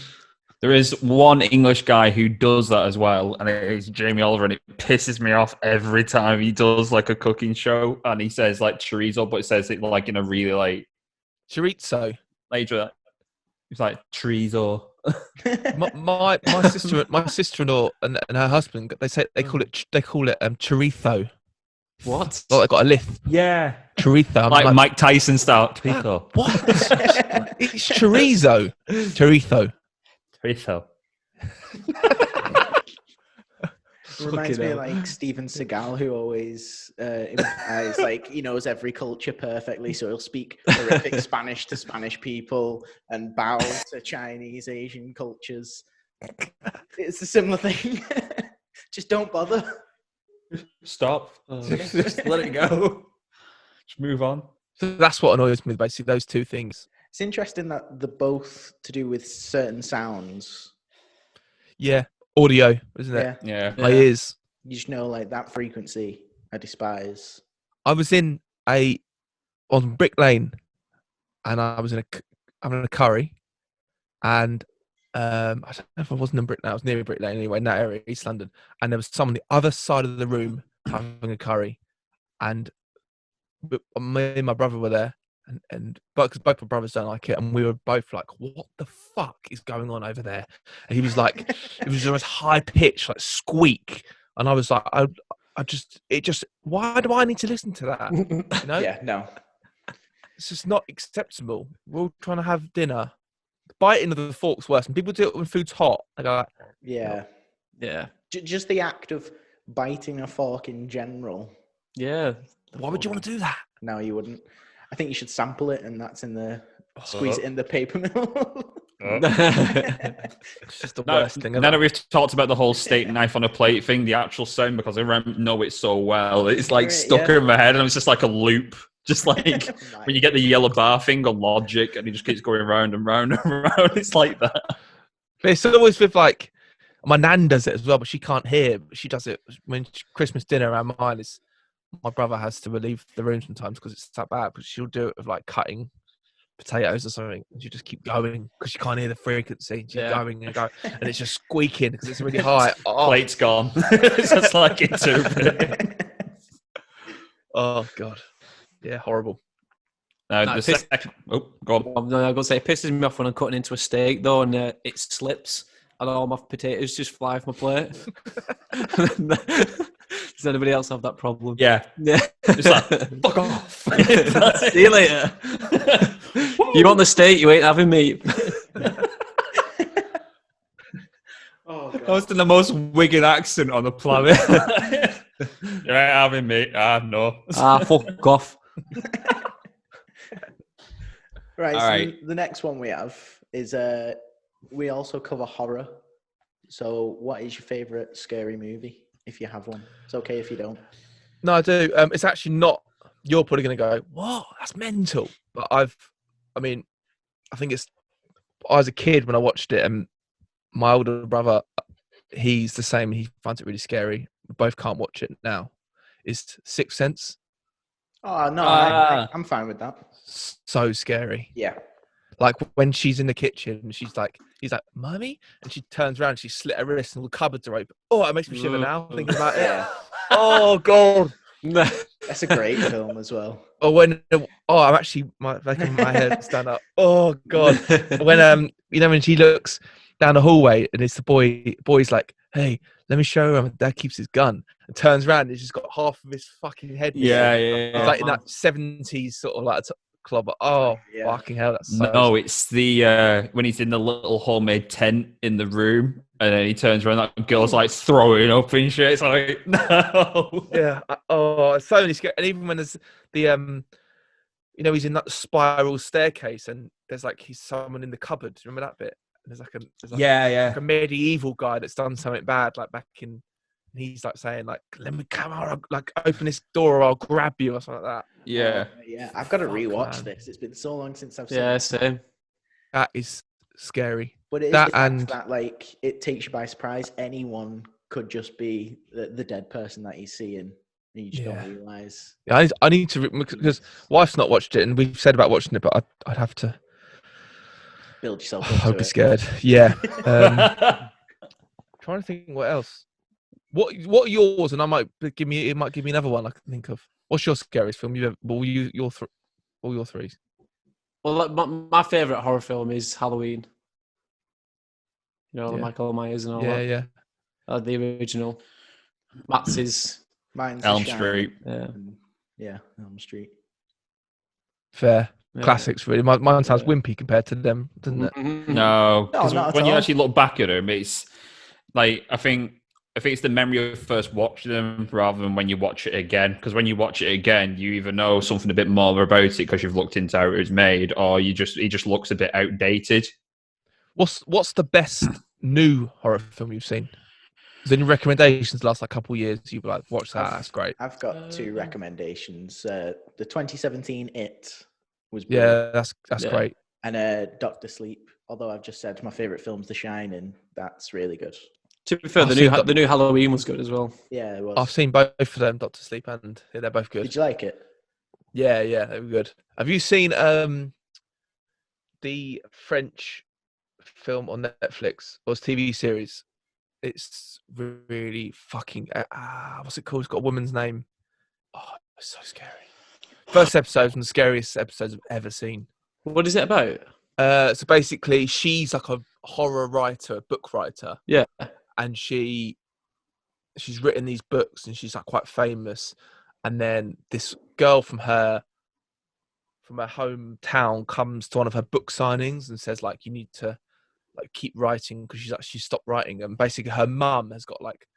Speaker 2: There is one English guy who does that as well, and it's Jamie Oliver, and it pisses me off every time he does like a cooking show, and he says like chorizo, but it says it like in a really like
Speaker 4: Chorizo.
Speaker 2: later. It's like chorizo.
Speaker 4: My sister-in-law and her husband, they call it chorizo.
Speaker 1: What?
Speaker 4: Like they got a lisp.
Speaker 2: Yeah,
Speaker 4: Chorizo. I'm
Speaker 2: like Mike Tyson style. Chorizo.
Speaker 4: What? It's chorizo. Chorizo.
Speaker 2: Chorizo.
Speaker 3: It reminds me of like Steven Seagal, who always implies like he knows every culture perfectly, so he'll speak horrific Spanish to Spanish people and bow to Chinese, Asian cultures. It's a similar thing. Just don't bother.
Speaker 2: Stop. Just let it go. Just move on.
Speaker 4: So that's what annoys me, basically, those two things.
Speaker 3: It's interesting that they're both to do with certain sounds.
Speaker 4: Yeah. Audio, isn't it?
Speaker 3: Yeah.
Speaker 2: Yeah.
Speaker 4: My ears.
Speaker 3: You just know like that frequency I despise.
Speaker 4: I was on Brick Lane, and I was having a curry, and I don't know if I wasn't in Brick Lane. I was near Brick Lane anyway, in that area, East London, and there was someone on the other side of the room having a curry, and me and my brother were there, and because both my brothers don't like it, and we were both like, "What the fuck is going on over there?" And he was like, "It was almost high pitch, like squeak," and I was like, why do I need to listen to that? You know?
Speaker 3: Yeah, no.
Speaker 4: It's just not acceptable. We're all trying to have dinner. Biting of the fork's worse, and people do it when food's hot. They go,
Speaker 3: Yeah.
Speaker 1: Yeah.
Speaker 3: Just the act of biting a fork in general.
Speaker 1: Yeah.
Speaker 4: "Why would you want to do that?"
Speaker 3: No, you wouldn't. I think you should sample it, and that's in the squeeze it in the paper mill.
Speaker 4: It's just the worst thing ever.
Speaker 2: Now that we've talked about the whole steak knife on a plate thing, the actual sound, because I know it so well, it's like
Speaker 3: Right,
Speaker 2: stuck
Speaker 3: yeah.
Speaker 2: in my head, and it's just like a loop. Just like when you get the yellow bar thing on Logic, and it just keeps going round and round and round. It's like that.
Speaker 4: But it's always with like, my nan does it as well, but she can't hear. But she does it when Christmas dinner around mine is. My brother has to leave the room sometimes because it's that bad. But she'll do it with like cutting potatoes or something, and you just keep going because you can't hear the frequency. Keep going and go, and it's just squeaking because it's really high. Oh,
Speaker 2: Plate's gone. It's just like into.
Speaker 4: oh god, yeah, horrible.
Speaker 2: No,
Speaker 1: No,
Speaker 2: the second. Oh, go on.
Speaker 1: No, I'm gonna say it pisses me off when I'm cutting into a steak though, and it slips, and all my potatoes just fly off my plate. Does anybody else have that problem?
Speaker 2: Yeah. It's like, fuck off.
Speaker 1: See you later. You want the steak? You ain't having meat.
Speaker 3: Oh,
Speaker 2: I was in the most Wigan accent on the planet. You ain't having me. No.
Speaker 1: Fuck off.
Speaker 3: Right,
Speaker 2: All
Speaker 3: so
Speaker 2: right.
Speaker 3: the next one we have is we also cover horror. So what is your favourite scary movie, if you have one? It's okay if you don't.
Speaker 4: No, I do. It's actually not. You're probably going to go, "What? That's mental." But I think it's. I was a kid when I watched it, and my older brother, he's the same. He finds it really scary. We both can't watch it now. It's Sixth Sense.
Speaker 3: Oh, no, I'm fine with that.
Speaker 4: So scary.
Speaker 3: Yeah.
Speaker 4: Like when she's in the kitchen, and he's like, "Mummy," and she turns around, and she slit her wrist, and all the cupboards are open. Oh, it makes me shiver now thinking about it.
Speaker 3: Yeah.
Speaker 4: Oh god.
Speaker 3: That's a great film as well.
Speaker 4: Or I'm actually making my head stand up. Oh god, when when she looks down the hallway and it's the boy's like, "Hey, let me show him." Dad keeps his gun and turns around and he's just got half of his fucking head.
Speaker 2: Yeah.
Speaker 4: It's like in that 70s sort of like club. Oh
Speaker 3: Yeah.
Speaker 4: fucking hell, that's so
Speaker 2: No, it's the when he's in the little homemade tent in the room, and then he turns around, that girl's like throwing up and shit. It's like, no.
Speaker 4: yeah. It's so many scary. And even when there's the he's in that spiral staircase and there's like he's someone in the cupboard. Remember that bit? There's like
Speaker 2: Yeah.
Speaker 4: a medieval guy that's done something bad, like back in. And he's like saying, like, "Let me come out, like open this door, or I'll grab you," or something like that.
Speaker 2: Yeah.
Speaker 3: Yeah, I've got to
Speaker 4: Fuck,
Speaker 3: rewatch
Speaker 4: man.
Speaker 3: this. It's been so long since I've seen
Speaker 1: Yeah,
Speaker 3: it.
Speaker 1: same.
Speaker 4: That is scary.
Speaker 3: But it is
Speaker 4: That
Speaker 3: the fact
Speaker 4: and-
Speaker 3: that, like, it takes you by surprise. Anyone could just be the dead person that he's seeing. And you just
Speaker 4: Yeah.
Speaker 3: don't realise.
Speaker 4: Yeah, I need to because wife's not watched it, and we've said about watching it, but I'd have to.
Speaker 3: build yourself up
Speaker 4: I'd
Speaker 3: to
Speaker 4: be
Speaker 3: it.
Speaker 4: scared. Yeah. Trying to think what else. What are yours? And it might give me another one I can think of. What's your scariest film you've ever? All your threes.
Speaker 1: Well, like, my favourite horror film is Halloween. You know, the
Speaker 4: Yeah.
Speaker 1: Michael Myers and all
Speaker 4: Yeah,
Speaker 1: that.
Speaker 4: yeah.
Speaker 1: The original. Matt's is
Speaker 3: Mine's
Speaker 2: Elm
Speaker 3: The Shining.
Speaker 2: Street.
Speaker 3: And, yeah, Elm Street.
Speaker 4: Fair.
Speaker 1: Yeah.
Speaker 4: Classics, really. Mine sounds
Speaker 1: Yeah.
Speaker 4: wimpy compared to them, doesn't it?
Speaker 2: No, because
Speaker 3: not at
Speaker 2: when you
Speaker 3: all.
Speaker 2: actually look back at them, it's like I think it's the memory of first watching them rather than when you watch it again. Because when you watch it again, you either know something a bit more about it because you've looked into how it was made, or it just looks a bit outdated.
Speaker 4: What's the best new horror film you've seen? Is there any recommendations the last couple of years you've like watched that? That's great.
Speaker 3: I've got 2 recommendations. The 2017 It was
Speaker 4: Yeah,
Speaker 3: brilliant.
Speaker 4: that's
Speaker 1: Yeah.
Speaker 4: great.
Speaker 3: And Doctor Sleep. Although I've just said my favourite film's The Shining, that's really good.
Speaker 1: To be fair,
Speaker 4: I've
Speaker 1: the
Speaker 4: seen
Speaker 1: new Halloween was good as well.
Speaker 3: Yeah, it was.
Speaker 4: I've seen both of them, Doctor Sleep and they're both good.
Speaker 3: Did you like it?
Speaker 4: Yeah, they were good. Have you seen the French film on Netflix or TV series? It's really fucking what's it called? It's got a woman's name. Oh, it's so scary. First episode's one of the scariest episodes I've ever seen.
Speaker 1: What is it about?
Speaker 4: So basically, she's like a horror writer, a book writer,
Speaker 1: Yeah.
Speaker 4: and she's written these books, and she's like quite famous. And then this girl from her hometown comes to one of her book signings and says, like, you need to like keep writing because she stopped writing. And basically, her mum has got like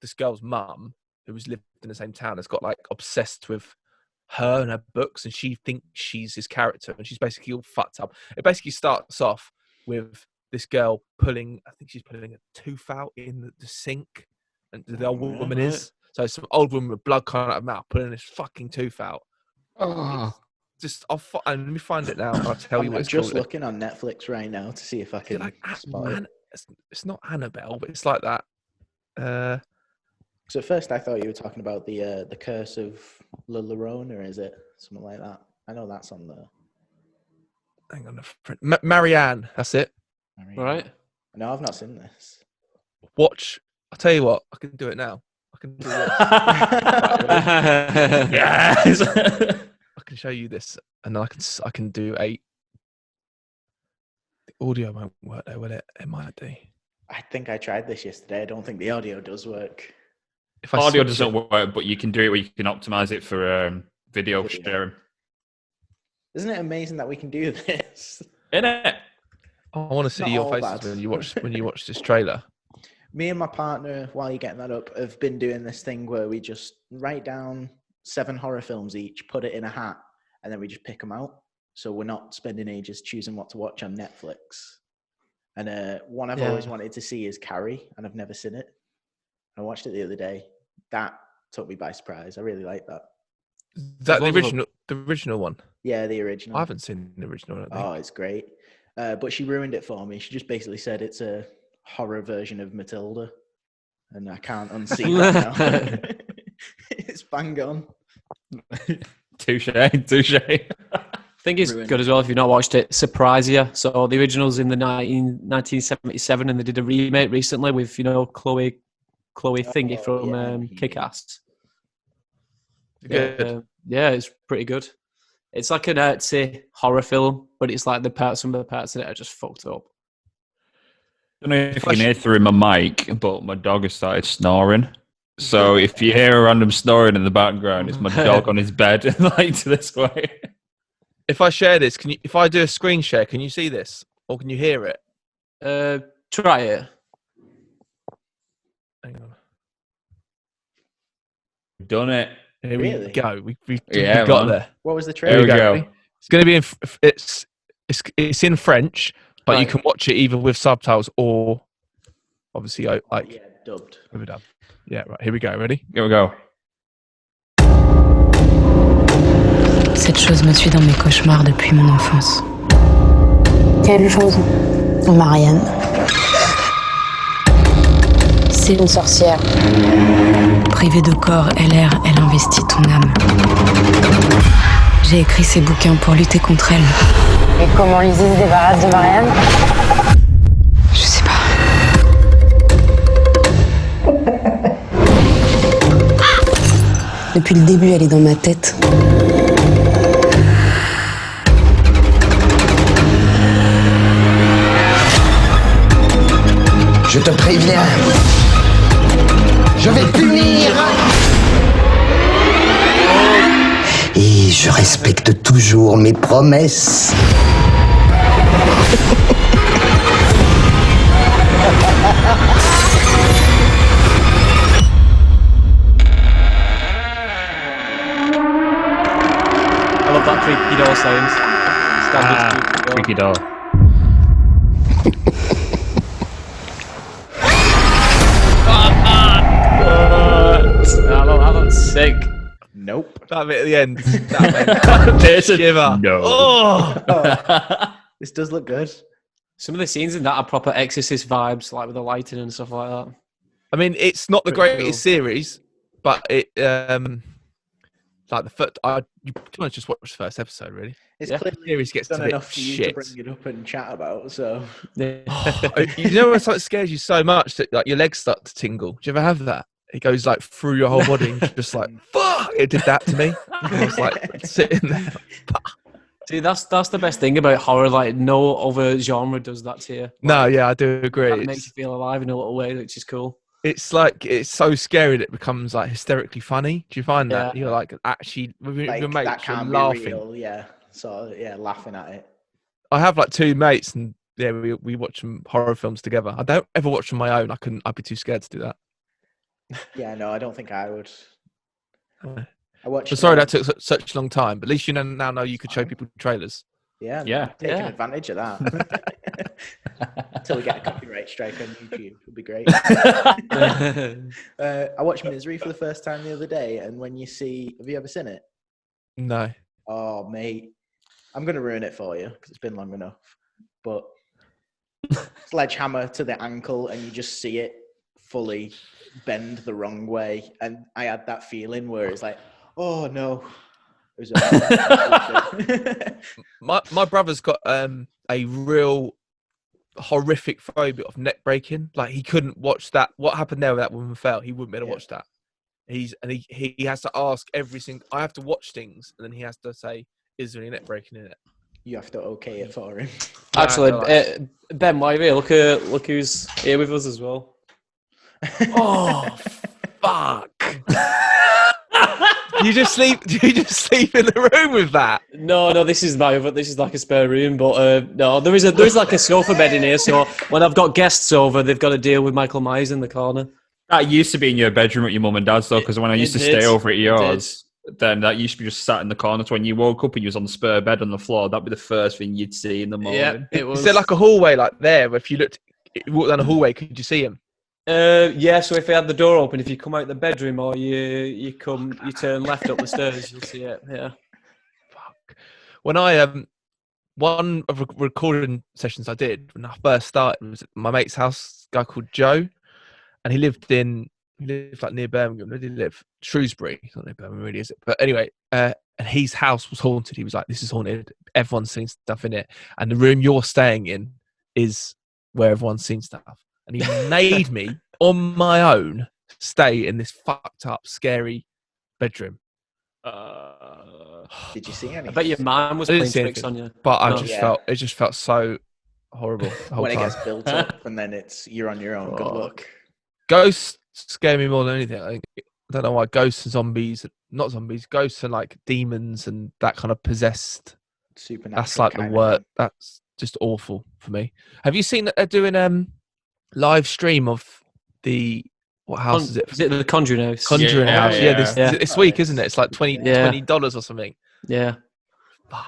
Speaker 4: this girl's mum who was lived in the same town has got like obsessed with her and her books, and she thinks she's his character, and she's basically all fucked up. It basically starts off with this girl pulling a tooth out in the sink, and the old woman is. So some old woman with blood coming out of her mouth pulling this fucking tooth out.
Speaker 2: Oh.
Speaker 4: Just let me find it now. And I'll tell you what
Speaker 3: I'm
Speaker 4: it's
Speaker 3: just
Speaker 4: called.
Speaker 3: looking on Netflix right now to see if I can spot it.
Speaker 4: It's not Annabelle, but it's like that.
Speaker 3: So at first I thought you were talking about the Curse of La Llorona, is it? Something like that. I know that's on there.
Speaker 4: Hang on, Marianne. That's it.
Speaker 1: All right.
Speaker 3: No, I've not seen this.
Speaker 4: Watch. I'll tell you what. I can do it now. I can do this.
Speaker 2: Yes.
Speaker 4: I can show you this, and then I can do a. The audio won't work though, will it? It might do.
Speaker 3: I think I tried this yesterday. I don't think the audio does work.
Speaker 4: If I
Speaker 2: Audio
Speaker 4: switch
Speaker 2: doesn't
Speaker 4: it-
Speaker 2: work, but you can do it where you can optimize it for video sharing.
Speaker 3: Isn't it amazing that we can do this?
Speaker 2: Innit?
Speaker 4: I want to see
Speaker 3: Not
Speaker 4: your
Speaker 3: all
Speaker 4: faces
Speaker 3: bad.
Speaker 4: when you watch this trailer.
Speaker 3: Me and my partner, while you're getting that up, have been doing this thing where we just write down 7 horror films each, put it in a hat, and then we just pick them out. So we're not spending ages choosing what to watch on Netflix. And one I've always wanted to see is Carrie, and I've never seen it. I watched it the other day. That took me by surprise. I really like that.
Speaker 4: Is that
Speaker 1: There's lots of
Speaker 4: the original one?
Speaker 3: Yeah, the original.
Speaker 4: I haven't seen the original. I don't think.
Speaker 3: Oh, it's great. But she ruined it for me. She just basically said it's a horror version of Matilda. And I can't unsee that now. It's bang on.
Speaker 2: Touche.
Speaker 1: I think it's
Speaker 3: Ruined.
Speaker 1: good as well if you've not watched it. Surprise you. So the original's in the 1977, and they did a remake recently with Chloe Thingy from
Speaker 3: yeah.
Speaker 1: Kick-Ass.
Speaker 4: Good.
Speaker 1: Yeah, it's pretty good. It's like an artsy horror film, but it's like some of the parts in it are just fucked up.
Speaker 2: I don't know if you can hear through my mic, but my dog has started snoring. So if you hear a random snoring in the background, it's my dog on his bed, like this way.
Speaker 4: If I share this, if I do a screen share, can you see this, or can you hear it?
Speaker 1: Try it.
Speaker 4: Hang on.
Speaker 2: We've done it.
Speaker 4: Here
Speaker 3: Really?
Speaker 4: we go. We
Speaker 2: Yeah,
Speaker 4: got
Speaker 2: man.
Speaker 4: there.
Speaker 3: What was the
Speaker 2: There
Speaker 3: trailer?
Speaker 2: we go.
Speaker 4: It's going to be it's in French, but you
Speaker 1: Right.
Speaker 4: can watch it either with subtitles or obviously like
Speaker 3: Yeah, dubbed.
Speaker 4: with it dub. Yeah, right. Here we go. Ready?
Speaker 2: Here we go.
Speaker 5: Cette chose me suit dans mes cauchemars depuis mon enfance.
Speaker 6: Quelle chose?
Speaker 5: Marianne,
Speaker 6: C'est une sorcière.
Speaker 5: privée de corps et l'air, elle investit ton âme. J'ai écrit ces bouquins pour lutter contre elle.
Speaker 6: Et comment Lizzie se débarrasse de Marianne?
Speaker 5: Je sais pas. Depuis le début, elle est dans ma tête.
Speaker 7: Je te préviens. Je vais te punir. Et je respecte toujours mes promesses.
Speaker 1: I love that creaky door sound. Standard
Speaker 2: Creaky door.
Speaker 1: That looks sick.
Speaker 3: Nope.
Speaker 4: That bit at the end. That made shiver.
Speaker 2: No.
Speaker 4: Oh.
Speaker 3: This does look good.
Speaker 1: Some of the scenes in that are proper Exorcist vibes, like with the lighting and stuff like that.
Speaker 4: I mean, it's not the
Speaker 1: Pretty
Speaker 4: greatest
Speaker 1: cool.
Speaker 4: series, but it like the first. You pretty much just watch the first episode, really.
Speaker 3: It's
Speaker 1: Yeah.
Speaker 3: clearly
Speaker 4: The series gets
Speaker 3: done
Speaker 4: a bit
Speaker 3: enough for you to
Speaker 4: shit.
Speaker 3: bring it up and chat about. So
Speaker 4: You know when something scares you so much that like your legs start to tingle? Do you ever have that? It goes like through your whole body and you're just like, fuck! It did that to me. I was like sitting there.
Speaker 1: See, that's the best thing about horror. Like, no other genre does that to you.
Speaker 4: No,
Speaker 1: Like,
Speaker 4: yeah, I do agree.
Speaker 1: It makes you feel alive in a little way, which is cool.
Speaker 4: It's like it's so scary that it becomes like hysterically funny. Do you find that
Speaker 1: Yeah.
Speaker 4: you're like actually with
Speaker 3: like
Speaker 4: your mates
Speaker 3: that
Speaker 4: you're
Speaker 3: can't
Speaker 4: laughing?
Speaker 3: be real. Yeah. So yeah, laughing at it.
Speaker 4: I have like two mates, and yeah, we watch some horror films together. I don't ever watch on my own. I'd be too scared to do that.
Speaker 3: Yeah. No, I don't think I would.
Speaker 4: Uh,
Speaker 3: I watched.
Speaker 4: But sorry that took such a long time. But at least you now know you could show people trailers.
Speaker 3: Yeah.
Speaker 2: Yeah.
Speaker 3: Taking
Speaker 1: Yeah.
Speaker 3: advantage of that. Until we get a copyright strike on YouTube, would be great. I watched Misery for the first time the other day, and when you see, have you ever seen it?
Speaker 4: No.
Speaker 3: Oh, mate, I'm gonna ruin it for you because it's been long enough. But sledgehammer to the ankle, and you just see it fully bend the wrong way, and I had that feeling where it's like, oh no. It was
Speaker 4: My brother's got a real horrific phobia of neck breaking. Like he couldn't watch that. What happened there when that woman fell? He wouldn't be able to watch that. He has to ask every single. I have to watch things, and then he has to say, "Is there any neck breaking in it?"
Speaker 3: You have to okay it for him.
Speaker 1: Actually,
Speaker 4: Yeah,
Speaker 1: Ben, why are you here? Look who's here with us as well.
Speaker 4: Oh fuck! Do you just sleep in the room with that?
Speaker 1: No, this is like a spare room, but no, there's like a sofa bed in here. So when I've got guests over, they've got to deal with Michael Myers in the corner.
Speaker 2: That used to be in your bedroom at your mum and dad's though, because when I used to stay over at yours, then that used to be just sat in the corner. So when you woke up and you was on the spare bed on the floor, that'd be the first thing you'd see in the morning.
Speaker 1: Yeah, it was.
Speaker 4: Is there like a hallway like there? Where if you walked down the hallway, could you see him?
Speaker 1: Yeah, so if you had the door open, if you come out the bedroom or you turn left up the stairs, you'll see it. Yeah.
Speaker 4: Fuck. When I one of the recording sessions I did when I first started was at my mate's house, a guy called Joe, and he lived like near Birmingham. Where did he live? Shrewsbury. It's not near Birmingham, really, is it? But anyway, and his house was haunted. He was like, "This is haunted. Everyone's seen stuff in it, and the room you're staying in is where everyone's seen stuff." And he made me, on my own, stay in this fucked up, scary bedroom.
Speaker 3: Did you see anything?
Speaker 1: I bet your mom was
Speaker 4: I
Speaker 1: playing
Speaker 4: didn't see
Speaker 1: tricks
Speaker 4: anything.
Speaker 1: on you.
Speaker 4: But I
Speaker 1: No.
Speaker 4: just felt so horrible the whole
Speaker 3: When it
Speaker 4: time.
Speaker 3: gets built up and then you're on your own. Good luck.
Speaker 4: Ghosts scare me more than anything. I don't know why ghosts and zombies, not zombies, ghosts and like demons and that kind of possessed.
Speaker 3: Supernatural.
Speaker 4: That's like the
Speaker 3: kind of
Speaker 4: word.
Speaker 3: thing.
Speaker 4: That's just awful for me. Have you seen that they're doing live stream of the what house is it?
Speaker 1: Is it the Conjuring House?
Speaker 4: Conjuring
Speaker 2: Yeah,
Speaker 4: House.
Speaker 2: yeah.
Speaker 4: Yeah, this week, isn't it? It's like $20 or something.
Speaker 1: Yeah.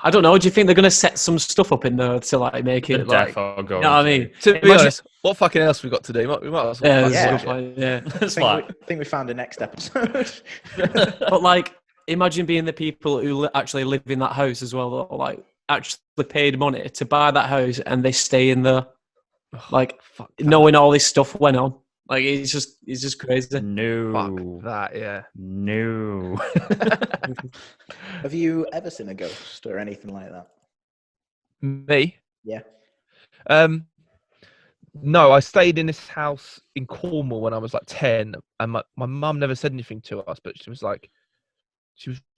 Speaker 1: I don't know. Do you think they're going to set some stuff up in there to like make
Speaker 2: The
Speaker 1: it like?
Speaker 2: defo going
Speaker 1: You know what I mean?
Speaker 4: To be
Speaker 1: Imagine-
Speaker 4: honest, what fucking else we got to do? We might as well.
Speaker 1: Yeah,
Speaker 4: fucking
Speaker 1: that's a
Speaker 4: watch
Speaker 1: good
Speaker 4: it.
Speaker 1: point. Yeah.
Speaker 2: That's
Speaker 3: I
Speaker 2: fine.
Speaker 3: think we found the next episode.
Speaker 1: But like, imagine being the people who actually live in that house as well, or like actually paid money to buy that house and they stay in there, like
Speaker 4: Fuck.
Speaker 1: knowing all this stuff went on. Like he's just crazy.
Speaker 2: No.
Speaker 4: Fuck that, yeah.
Speaker 2: No.
Speaker 3: Have you ever seen a ghost or anything like that?
Speaker 4: Me?
Speaker 3: Yeah.
Speaker 4: No, I stayed in this house in Cornwall when I was like 10, and my mum never said anything to us, but she was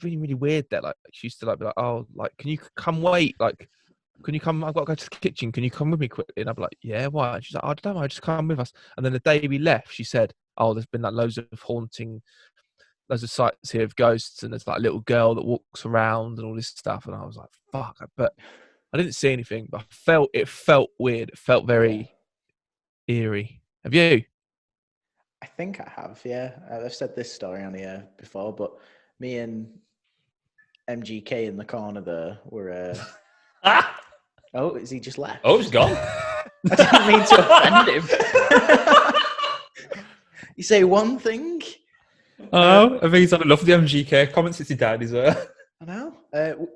Speaker 4: really, really weird there. Like she used to like be like, oh, like, can you come wait? Like, can you come? I've got to go to the kitchen. Can you come with me quickly? And I'd be like, yeah, why? And she's like, I don't know, just come with us. And then the day we left, she said, oh, there's been like loads of sights here of ghosts, and there's like a little girl that walks around and all this stuff. And I was like, fuck. But I didn't see anything, but it felt weird. It felt very eerie. Have you?
Speaker 3: I think I have, yeah. I've said this story on here before, but me and MGK in the corner there were... Oh, is he just left?
Speaker 2: Oh, he's gone.
Speaker 3: I didn't mean to offend him. You say one thing...
Speaker 2: Oh, I think he's had enough of the MGK comments since he died, is there?
Speaker 3: I know.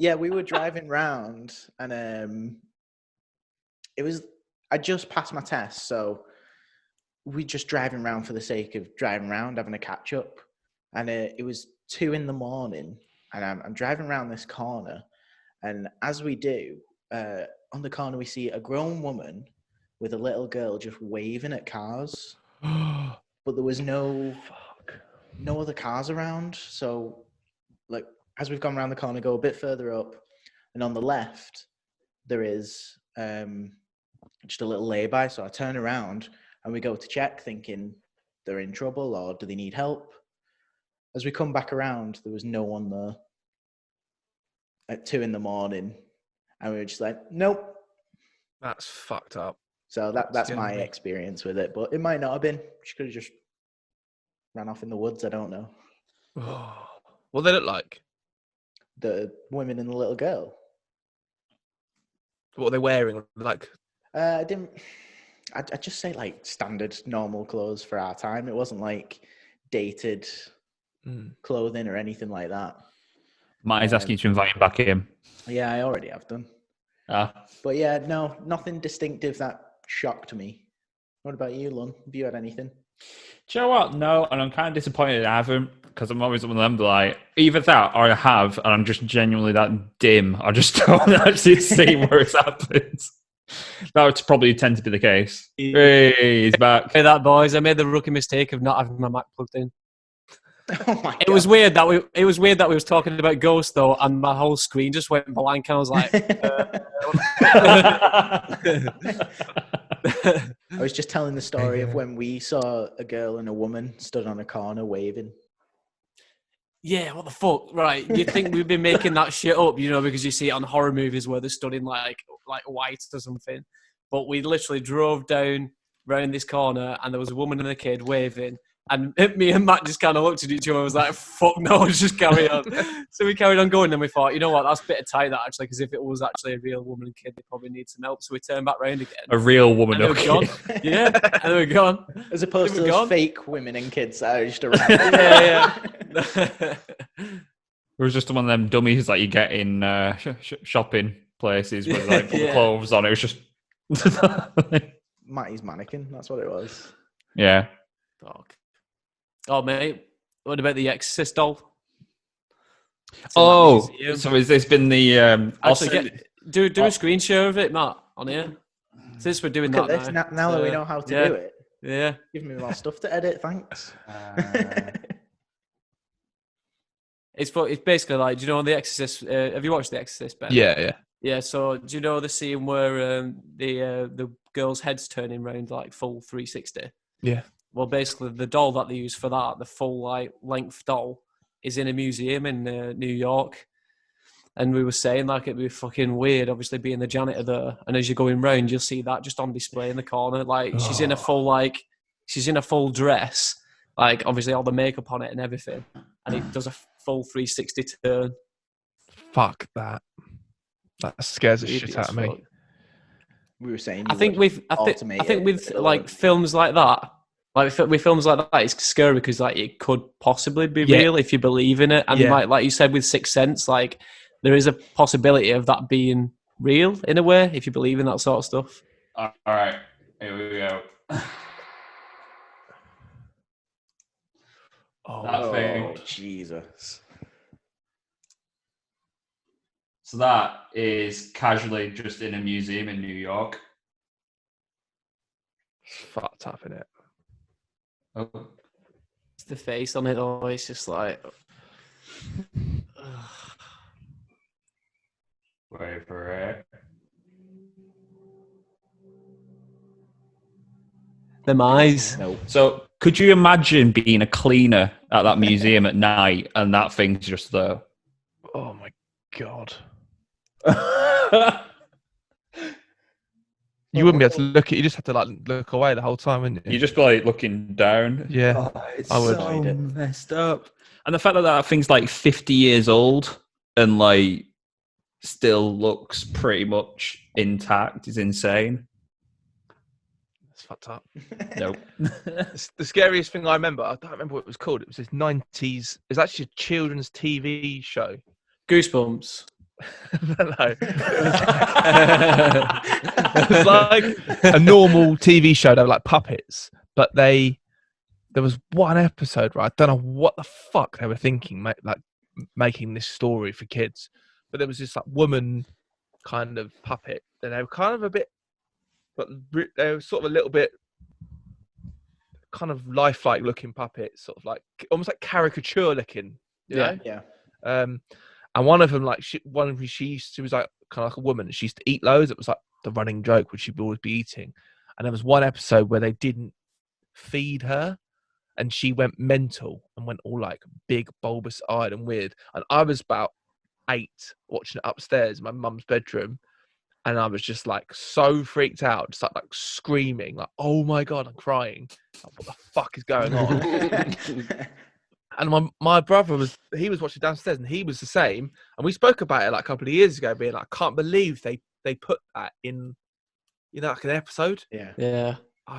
Speaker 3: Yeah, we were driving round, and I just passed my test, so we just driving around for the sake of driving around, having a catch up. And it was 2 a.m, and I'm driving around this corner, and as we do, on the corner we see a grown woman with a little girl just waving at cars, but there was no other cars around. So, like, as we've gone around the corner, go a bit further up, and on the left there is just a little lay-by. So I turn around and we go to check, thinking they're in trouble or do they need help. As we come back around, there was no one there at 2 a.m, and we were just like, nope.
Speaker 4: That's fucked up.
Speaker 3: So that's my experience with it, but it might not have been. She could have just ran off in the woods. I don't know.
Speaker 4: What they look like?
Speaker 3: The women and the little girl.
Speaker 4: What are they wearing? Like,
Speaker 3: I'd just say like standard normal clothes for our time. It wasn't like dated clothing or anything like that.
Speaker 2: Matty's asking you to invite him back in.
Speaker 3: Yeah, I already have done. But yeah, no, nothing distinctive that shocked me. What about you, Lon? Have you had anything?
Speaker 2: Do you know what? No, and I'm kind of disappointed I haven't, because I'm always one of them like, either that or I have, and I'm just genuinely that dim. I just don't actually see where it's happened. That would probably tend to be the case. Hey, he's back.
Speaker 1: Hey, that boys, I made the rookie mistake of not having my Mac plugged in.
Speaker 3: Oh my God.
Speaker 1: It was weird that we was talking about ghosts though, and my whole screen just went blank, and I was like,
Speaker 3: I was just telling the story of when we saw a girl and a woman stood on a corner waving.
Speaker 1: yeah, what the fuck? Right. You'd think we'd been making that shit up, you know, because you see it on horror movies where they're stood in like white or something. But we literally drove down round this corner and there was a woman and a kid waving. And me and Matt just kind of looked at each other and was like, fuck no, let's just carry on. So we carried on going and we thought, you know what, that's a bit of tight that actually, because if it was actually a real woman and kid, they probably need some help. So we turned back round again.
Speaker 2: A real woman
Speaker 1: and they were gone. Yeah, and they were gone.
Speaker 3: As opposed to those
Speaker 1: gone.
Speaker 3: fake women and kids that are just around.
Speaker 1: Yeah.
Speaker 2: It was just one of them dummies that you get in shopping places with like put clothes on. It was just
Speaker 3: Matty's mannequin, that's what it was.
Speaker 2: Yeah.
Speaker 1: Fuck. Oh, mate, what about the Exorcist doll?
Speaker 2: Oh, so has this been the...
Speaker 1: Actually, do a screen share of it, Matt, on here. Since we're doing
Speaker 3: Look
Speaker 1: that
Speaker 3: at this, now that we know how to do it.
Speaker 1: Yeah.
Speaker 3: Give me more stuff to edit, thanks.
Speaker 1: It's basically like, do you know The Exorcist? Have you watched The Exorcist, Ben?
Speaker 4: yeah.
Speaker 1: Yeah, so do you know the scene where the girl's head's turning around like full 360?
Speaker 4: Yeah.
Speaker 1: Well, basically, the doll that they use for that, the full like length doll, is in a museum in New York. And we were saying like it'd be fucking weird, obviously being the janitor there. And as you're going round, you'll see that just on display in the corner. Like she's in a full dress, like obviously all the makeup on it and everything, and it does a full 360 turn.
Speaker 4: Fuck that. That scares the shit out of me.
Speaker 3: We were saying.
Speaker 1: I think with like films like that. Like with films like that, it's scary because like it could possibly be real if you believe in it, and like you said with Sixth Sense, like there is a possibility of that being real in a way if you believe in that sort of stuff.
Speaker 2: All right, here we go. That thing.
Speaker 3: Oh, Jesus.
Speaker 2: So that is casually just in a museum in New York.
Speaker 4: It's fucked up, innit?
Speaker 2: Oh.
Speaker 1: It's the face on it, though. It's just like.
Speaker 2: Wait for it.
Speaker 1: Them eyes.
Speaker 3: Nope.
Speaker 2: So, could you imagine being a cleaner at that museum at night and that thing's just there?
Speaker 4: Oh my god. You wouldn't be able to look at. You just have to like look away the whole time, wouldn't you?
Speaker 2: You just be like looking down.
Speaker 4: Yeah,
Speaker 2: It's
Speaker 4: I would.
Speaker 2: so messed up. And the fact that that thing's like 50 years old and like still looks pretty much intact is insane.
Speaker 4: It's fucked up.
Speaker 2: Nope.
Speaker 4: The scariest thing I remember, I don't remember what it was called. It was this 90s. It's actually a children's TV show.
Speaker 1: Goosebumps.
Speaker 4: No. It was like a normal TV show. They were like puppets, but there was one episode where I don't know what the fuck they were thinking, like making this story for kids. But there was this like woman kind of puppet, and they were kind of a bit, but they were sort of a little bit kind of lifelike looking puppets, sort of like almost like caricature looking. You know?
Speaker 3: Yeah.
Speaker 4: And one of them, like she was like kind of like a woman. She used to eat loads. It was like the running joke, which she'd always be eating. And there was one episode where they didn't feed her, and she went mental and went all like big, bulbous eyed and weird. And I was about 8 watching it upstairs in my mum's bedroom, and I was just like so freaked out, just like screaming, like, "Oh my god!" I'm crying. Like, what the fuck is going on? And my brother was watching downstairs, and he was the same. And we spoke about it like a couple of years ago, being like, I can't believe they put that in, like an episode.
Speaker 3: Yeah.
Speaker 1: Yeah.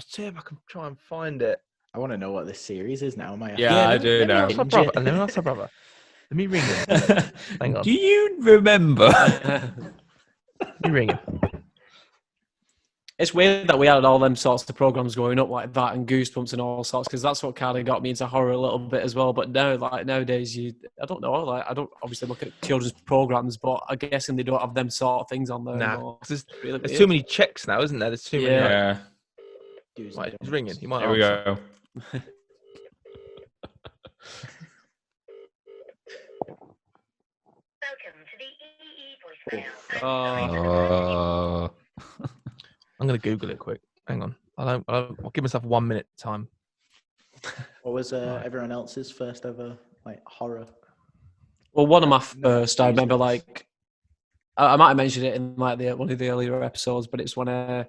Speaker 4: See if I can try and find it.
Speaker 3: I want to know what this series is now.
Speaker 2: Yeah, I do know.
Speaker 4: Let me ask my brother. Let me ring him. Hang on.
Speaker 2: Do you remember?
Speaker 4: Let me ring him.
Speaker 1: It's weird that we had all them sorts of programs going up like that and Goosebumps and all sorts, because that's what kind of got me into horror a little bit as well. But now, like nowadays, I don't know. Like I don't obviously look at children's programs, but I'm guessing they don't have them sort of things on there anymore.
Speaker 4: There's
Speaker 1: Really
Speaker 4: too
Speaker 1: weird.
Speaker 4: many checks now, isn't there? There's too many.
Speaker 2: Yeah.
Speaker 4: Right, he's ringing. He might
Speaker 2: There we
Speaker 4: answer.
Speaker 2: go.
Speaker 1: Oh.
Speaker 4: I'm going to Google it quick. Hang on. I'll give myself 1 minute time.
Speaker 3: What was everyone else's first ever like horror?
Speaker 1: Well, one of my first, I remember, like, I might have mentioned it in like one of the earlier episodes, but it's when I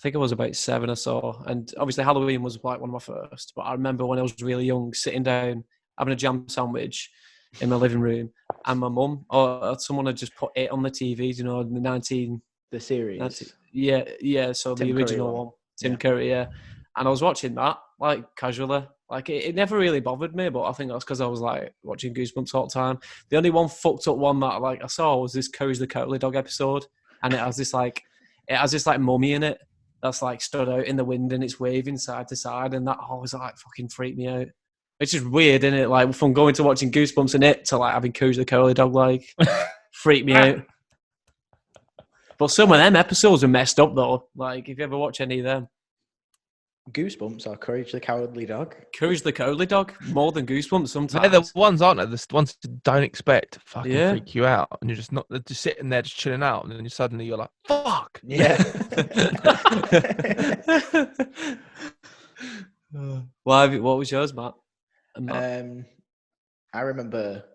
Speaker 1: think I was about 7 or so, and obviously Halloween was like one of my first. But I remember when I was really young, sitting down having a jam sandwich in my living room, and my mum or someone had just put it on the TV. You know, in
Speaker 3: The series.
Speaker 1: So
Speaker 3: Tim
Speaker 1: the original
Speaker 3: Curry
Speaker 1: one, Tim Curry, yeah. And I was watching that like casually. Like it never really bothered me, but I think that's because I was like watching Goosebumps all the time. The only one fucked up one that like I saw was this Courage the Cowardly Dog episode, and it has this like mummy in it that's like stood out in the wind and it's waving side to side, and that always like fucking freaked me out. It's just weird, isn't it? Like from going to watching Goosebumps and it to like having Courage the Cowardly Dog like freak me out. But some of them episodes are messed up though. Like if you ever watch any of them.
Speaker 3: Goosebumps or Courage the Cowardly Dog?
Speaker 1: Courage the Cowardly Dog, more than Goosebumps sometimes.
Speaker 4: They're the ones, aren't they? The ones that don't expect to fucking
Speaker 1: Yeah.
Speaker 4: freak you out, and you're just not just sitting there, just chilling out, and then suddenly you're like, "Fuck!"
Speaker 3: Yeah.
Speaker 1: What was yours, Matt?
Speaker 3: I remember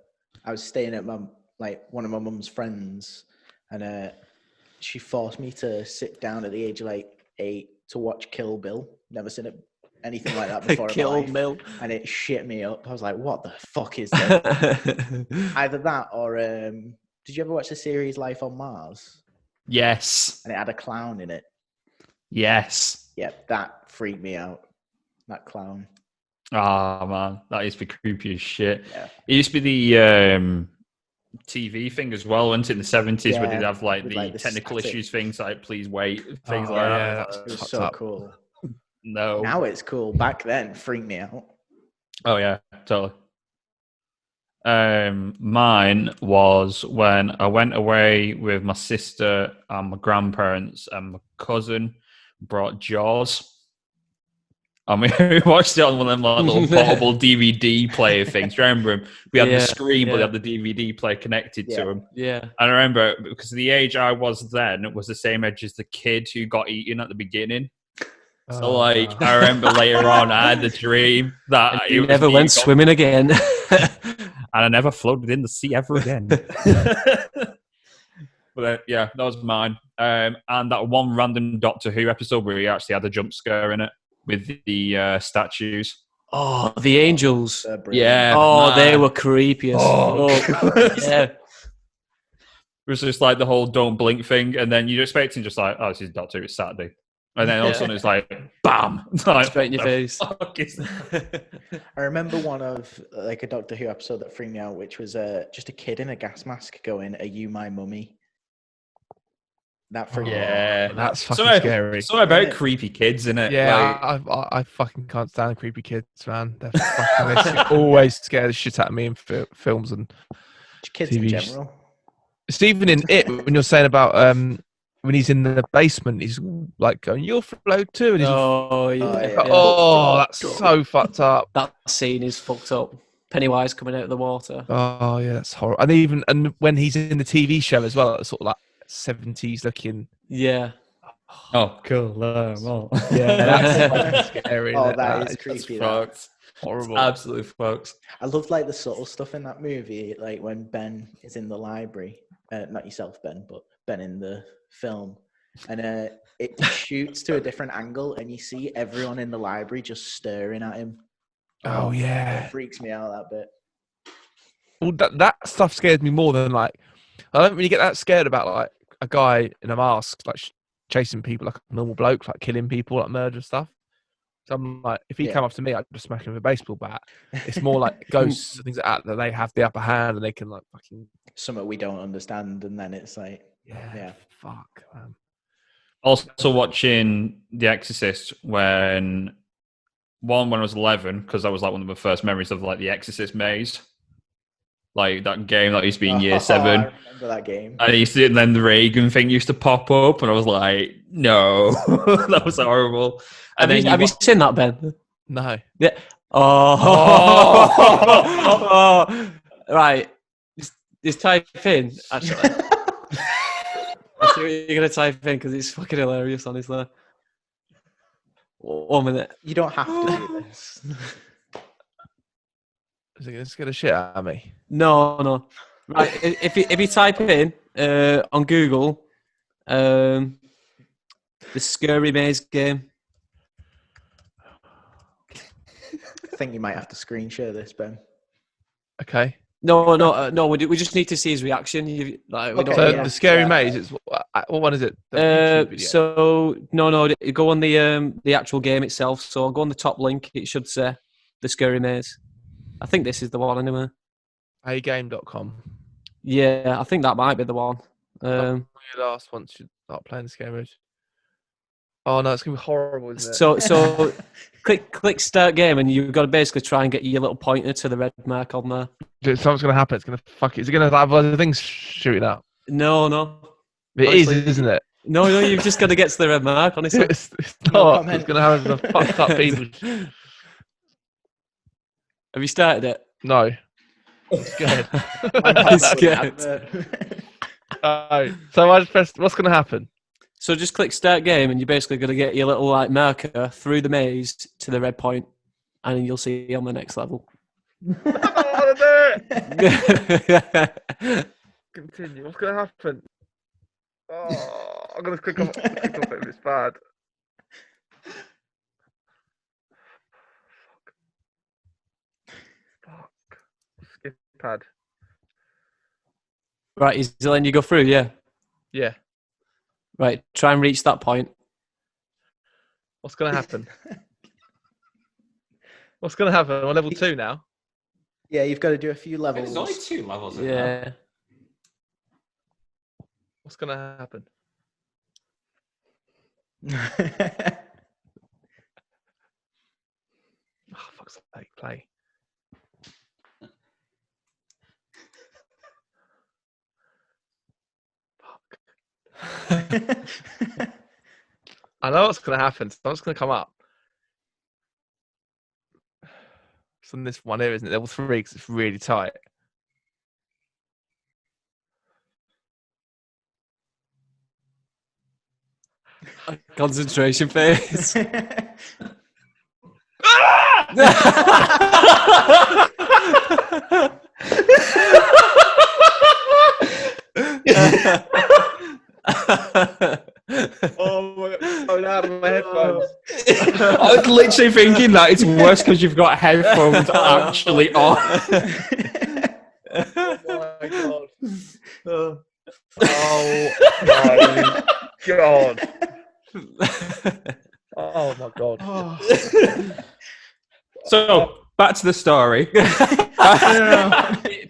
Speaker 3: I was staying at one of my mum's friends, and she forced me to sit down at the age of like 8 to watch Kill Bill. Never seen anything like that before.
Speaker 1: Kill Bill.
Speaker 3: And it shit me up. I was like, what the fuck is that? Either that or did you ever watch the series Life on Mars?
Speaker 2: Yes.
Speaker 3: And it had a clown in it.
Speaker 2: Yes.
Speaker 3: Yeah, that freaked me out. That clown.
Speaker 2: Ah, man, that used to be creepy as shit.
Speaker 3: Yeah.
Speaker 2: It used to be the TV thing as well, wasn't it, in the 70s, where they'd have like
Speaker 3: with,
Speaker 2: the
Speaker 3: like, the
Speaker 2: technical
Speaker 3: static.
Speaker 2: issues, things like please wait, things
Speaker 4: Oh,
Speaker 2: like
Speaker 4: yeah,
Speaker 2: that.
Speaker 4: that's
Speaker 3: It was
Speaker 4: fucked
Speaker 3: so
Speaker 4: up.
Speaker 3: cool.
Speaker 2: No.
Speaker 3: Now it's cool. Back then, freaked me out.
Speaker 2: Oh yeah, totally. Mine was when I went away with my sister and my grandparents, and my cousin brought Jaws. I mean, we watched it on one of them like, little portable DVD player things. Remember 'em? We had the
Speaker 1: Yeah,
Speaker 2: screen, but they
Speaker 1: yeah.
Speaker 2: had the DVD player connected to them.
Speaker 1: Yeah.
Speaker 2: And I remember because the age I was then was the same age as the kid who got eaten at the beginning. So,
Speaker 4: Oh,
Speaker 2: like,
Speaker 4: no.
Speaker 2: I remember later on, I had the dream that
Speaker 1: And
Speaker 2: it
Speaker 1: you
Speaker 2: was
Speaker 1: never
Speaker 2: me
Speaker 1: went
Speaker 2: who got-
Speaker 1: swimming again.
Speaker 2: and I never floated in the sea ever again. But yeah, that was mine. And that one random Doctor Who episode where he actually had a jump scare in it with the statues.
Speaker 1: Oh, the angels.
Speaker 3: They're brilliant.
Speaker 2: Yeah.
Speaker 1: Oh, they
Speaker 2: man.
Speaker 1: were creepy as fuck. Yeah.
Speaker 2: It was just like the whole don't blink thing, and then you're expecting just like, oh, this is Doctor Who, it's Saturday. And then all of a sudden it's like, bam! It's like,
Speaker 1: Straight in your
Speaker 2: what the
Speaker 1: face.
Speaker 2: fuck is that?
Speaker 3: I remember one of like a Doctor Who episode that freaked me out, which was just a kid in a gas mask going, "Are you my mummy?" That freaked me out.
Speaker 2: Yeah,
Speaker 4: That's fucking
Speaker 2: Something-
Speaker 4: scary.
Speaker 2: Something about
Speaker 3: Isn't it?
Speaker 2: creepy kids, in it?
Speaker 4: Yeah, I fucking can't stand creepy kids, man. They're fucking, they always scare the shit out of me in films and
Speaker 3: Kids in
Speaker 4: TV.
Speaker 3: general.
Speaker 4: It's even in it when you're saying about when he's in the basement, he's like going, "You'll float too," and he's all,
Speaker 1: Oh, yeah.
Speaker 3: yeah.
Speaker 4: oh, that's so fucked up.
Speaker 1: That scene is fucked up. Pennywise coming out of the water.
Speaker 4: Oh yeah, that's horrible. And when he's in the TV show as well, it's sort of like 70s looking.
Speaker 1: Yeah.
Speaker 2: Oh, cool. Well.
Speaker 4: Yeah, that's fucking scary.
Speaker 3: Oh,
Speaker 4: isn't it?
Speaker 3: that is
Speaker 2: That's
Speaker 3: creepy. That.
Speaker 2: fucked.
Speaker 4: horrible.
Speaker 2: Absolutely fucked.
Speaker 3: I love like the subtle stuff in that movie, like when Ben is in the library. Not yourself, Ben, but Ben in the film, and it shoots to a different angle, and you see everyone in the library just staring at him.
Speaker 4: Oh yeah.
Speaker 3: It freaks me out that bit.
Speaker 4: Well, that stuff scares me more than like I don't really get that scared about like a guy in a mask like chasing people like a normal bloke, like killing people, like murder stuff. So I'm like, if he
Speaker 3: Yeah.
Speaker 4: came up to me, I'd just smack him with a baseball bat. It's more like ghosts and things like that they have the upper hand and they can like fucking
Speaker 3: Something we don't understand, and then it's like,
Speaker 4: yeah. Fuck, man.
Speaker 2: Also watching The Exorcist when I was 11, because that was like one of my first memories of like the Exorcist maze. Like that game that used to be in year 7.
Speaker 3: I remember that game.
Speaker 2: And and then the Reagan thing used to pop up, and I was like, no, that was horrible. And
Speaker 1: Have you seen that, Ben?
Speaker 4: No.
Speaker 1: Yeah. Oh. Oh. Right. Just type in, actually. I see what you're going to type in because it's fucking hilarious, honestly. 1 minute.
Speaker 3: You don't have to do this.
Speaker 4: Is it going to scare the shit out of me?
Speaker 1: No. Right. If you type in on Google, the Scary Maze game.
Speaker 3: I think you might have to screen share this, Ben.
Speaker 4: Okay.
Speaker 1: No. We just need to see his reaction. We don't
Speaker 4: So
Speaker 3: yeah.
Speaker 4: the scary
Speaker 3: Yeah.
Speaker 4: maze is what one is it? The YouTube video?
Speaker 1: So no, go on the actual game itself. So I'll go on the top link. It should say the Scary Maze. I think this is the one anyway.
Speaker 4: agame.com.
Speaker 1: Yeah, I think that might be the one.
Speaker 4: Your last once you start playing the scary maze. Oh no, it's gonna be horrible, isn't it?
Speaker 1: So click start game, and you've got to basically try and get your little pointer to the red mark on there.
Speaker 4: Dude, something's gonna happen. It's gonna fuck it. Is it gonna have other things shooting up?
Speaker 1: No.
Speaker 4: It is,
Speaker 1: Honestly,
Speaker 4: isn't it?
Speaker 1: No, you've just got to get to the red mark. Honestly,
Speaker 4: It's
Speaker 3: No
Speaker 4: not.
Speaker 3: comment.
Speaker 4: It's gonna have the fucked up people.
Speaker 1: have you started it?
Speaker 4: No. I'm scared.
Speaker 1: I'm scared.
Speaker 4: Alright, so I just pressed. What's gonna happen?
Speaker 1: So just click start game, and you're basically going to get your little like marker through the maze to the red point, and then you'll see on the next level.
Speaker 4: I don't wanna do it. Continue. What's gonna happen? Oh, I'm gonna click off it if it's bad. Fuck. Skip pad.
Speaker 1: Right, is it letting you go through? Yeah.
Speaker 4: Yeah.
Speaker 1: Right, try and reach that point.
Speaker 4: What's gonna happen? What's gonna happen? I'm on level 2 now.
Speaker 3: Yeah, you've got to do a few levels.
Speaker 2: There's only 2 levels.
Speaker 1: Yeah.
Speaker 4: What's gonna happen? Oh, fuck's sake, play. I know what's going to happen. Something's going to come up. It's on this one here, isn't it? Level 3, because it's really tight.
Speaker 1: Concentration phase.
Speaker 4: Oh my god, it's going out of my headphones.
Speaker 2: I was literally thinking that it's worse because you've got headphones actually on.
Speaker 4: Oh my god. Oh my god. Oh my god.
Speaker 2: So back to the story.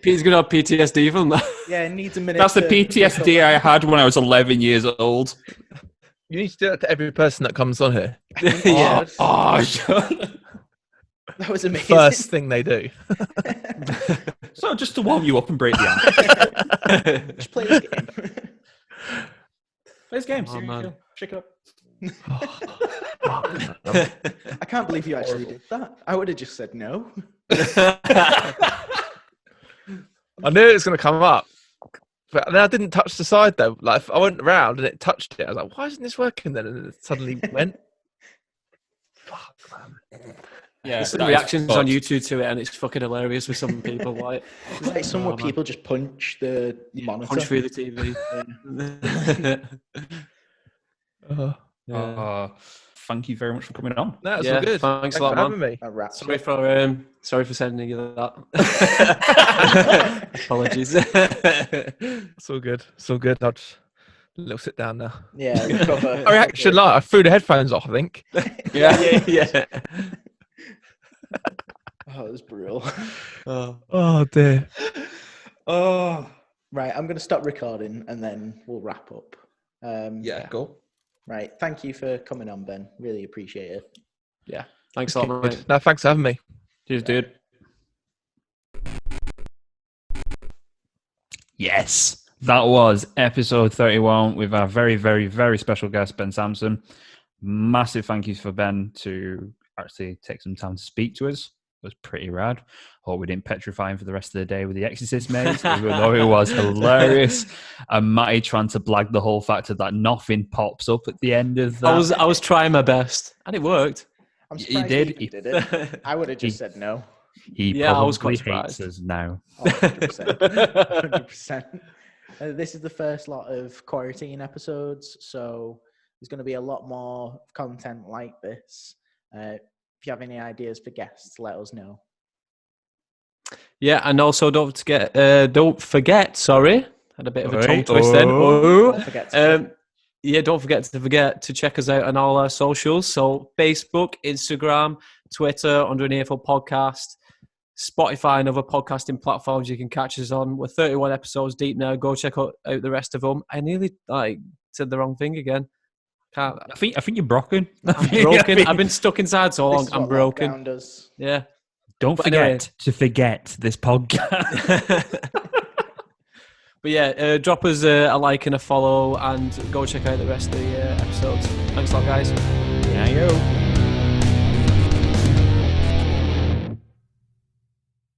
Speaker 1: Pete's gonna have PTSD from that.
Speaker 3: Yeah, it needs a minute.
Speaker 2: That's the
Speaker 3: to
Speaker 2: PTSD I had when I was 11 years old.
Speaker 4: You need to do that to every person that comes on here.
Speaker 1: Yeah.
Speaker 2: Oh,
Speaker 3: That was amazing.
Speaker 4: First thing they do.
Speaker 2: so just to warm you up and break the ice.
Speaker 3: Just play this game.
Speaker 2: Play this game.
Speaker 1: Oh, man.
Speaker 2: Shake up.
Speaker 3: I can't believe you actually did that. I would have just said no.
Speaker 4: I knew it was going to come up. But then I didn't touch the side though. Like I went around and it touched it. I was like, why isn't this working then? And it suddenly went. Fuck, man.
Speaker 2: Yeah,
Speaker 1: Some reactions on YouTube to it, and it's fucking hilarious with some people. Like,
Speaker 3: It's like some where people just punch the monitor.
Speaker 1: punch through the TV.
Speaker 2: Thank you very much for coming on.
Speaker 4: No, it's
Speaker 1: Yeah,
Speaker 4: all good.
Speaker 1: thanks a lot,
Speaker 4: for
Speaker 1: man.
Speaker 4: having me.
Speaker 3: That wraps
Speaker 1: Sorry
Speaker 3: up.
Speaker 1: for sending you that. Apologies.
Speaker 4: It's all good. It's all good. I'll just a little sit down now.
Speaker 3: Yeah, recover.
Speaker 4: I actually like. I threw the headphones off. I think.
Speaker 1: yeah.
Speaker 3: Oh, it was brutal.
Speaker 4: Oh dear.
Speaker 2: Oh,
Speaker 3: Right, I'm going to stop recording and then we'll wrap up.
Speaker 2: go.
Speaker 3: Right, thank you for coming on, Ben. Really appreciate it.
Speaker 1: Yeah. Thanks a lot, mate.
Speaker 4: No, thanks for having me.
Speaker 2: Cheers, dude. Yes, that was episode 31 with our very, very, very special guest, Ben Sansom. Massive thank yous for Ben to actually take some time to speak to us. It was pretty rad. Hope we didn't petrify him for the rest of the day with the Exorcist maze, even though it was hilarious. And Matty trying to blag the whole factor that nothing pops up at the end of that.
Speaker 1: I was trying my best, and it worked.
Speaker 3: I'm
Speaker 2: He
Speaker 3: surprised
Speaker 2: did.
Speaker 3: he even did it. I would have just said no.
Speaker 2: He
Speaker 1: Yeah, I was
Speaker 2: probably
Speaker 1: quite
Speaker 2: hates
Speaker 1: surprised.
Speaker 2: us now.
Speaker 3: Oh, 100%. 100%. This is the first lot of quarantine episodes, so there's going to be a lot more content like this. If you have any ideas for guests, let us know.
Speaker 1: Yeah, and also don't forget. Sorry, had a bit of a tongue
Speaker 2: Oi.
Speaker 1: twist then.
Speaker 2: Oh.
Speaker 3: Don't forget to
Speaker 1: Don't forget to check us out on all our socials. So Facebook, Instagram, Twitter under an Earful Podcast, Spotify and other podcasting platforms you can catch us on. We're 31 episodes deep now. Go check out the rest of them. I nearly said the wrong thing again. Can't.
Speaker 2: I think you're broken.
Speaker 1: I'm broken. I've been stuck inside so
Speaker 3: this
Speaker 1: long.
Speaker 3: is
Speaker 1: I'm
Speaker 3: what
Speaker 1: broken.
Speaker 3: lockdown does.
Speaker 1: Yeah.
Speaker 2: Don't
Speaker 1: But
Speaker 2: forget
Speaker 1: anyway.
Speaker 2: to forget this podcast.
Speaker 1: But yeah, drop us a like and a follow and go check out the rest of the episodes. Thanks a lot, guys.
Speaker 2: Yeah, yo.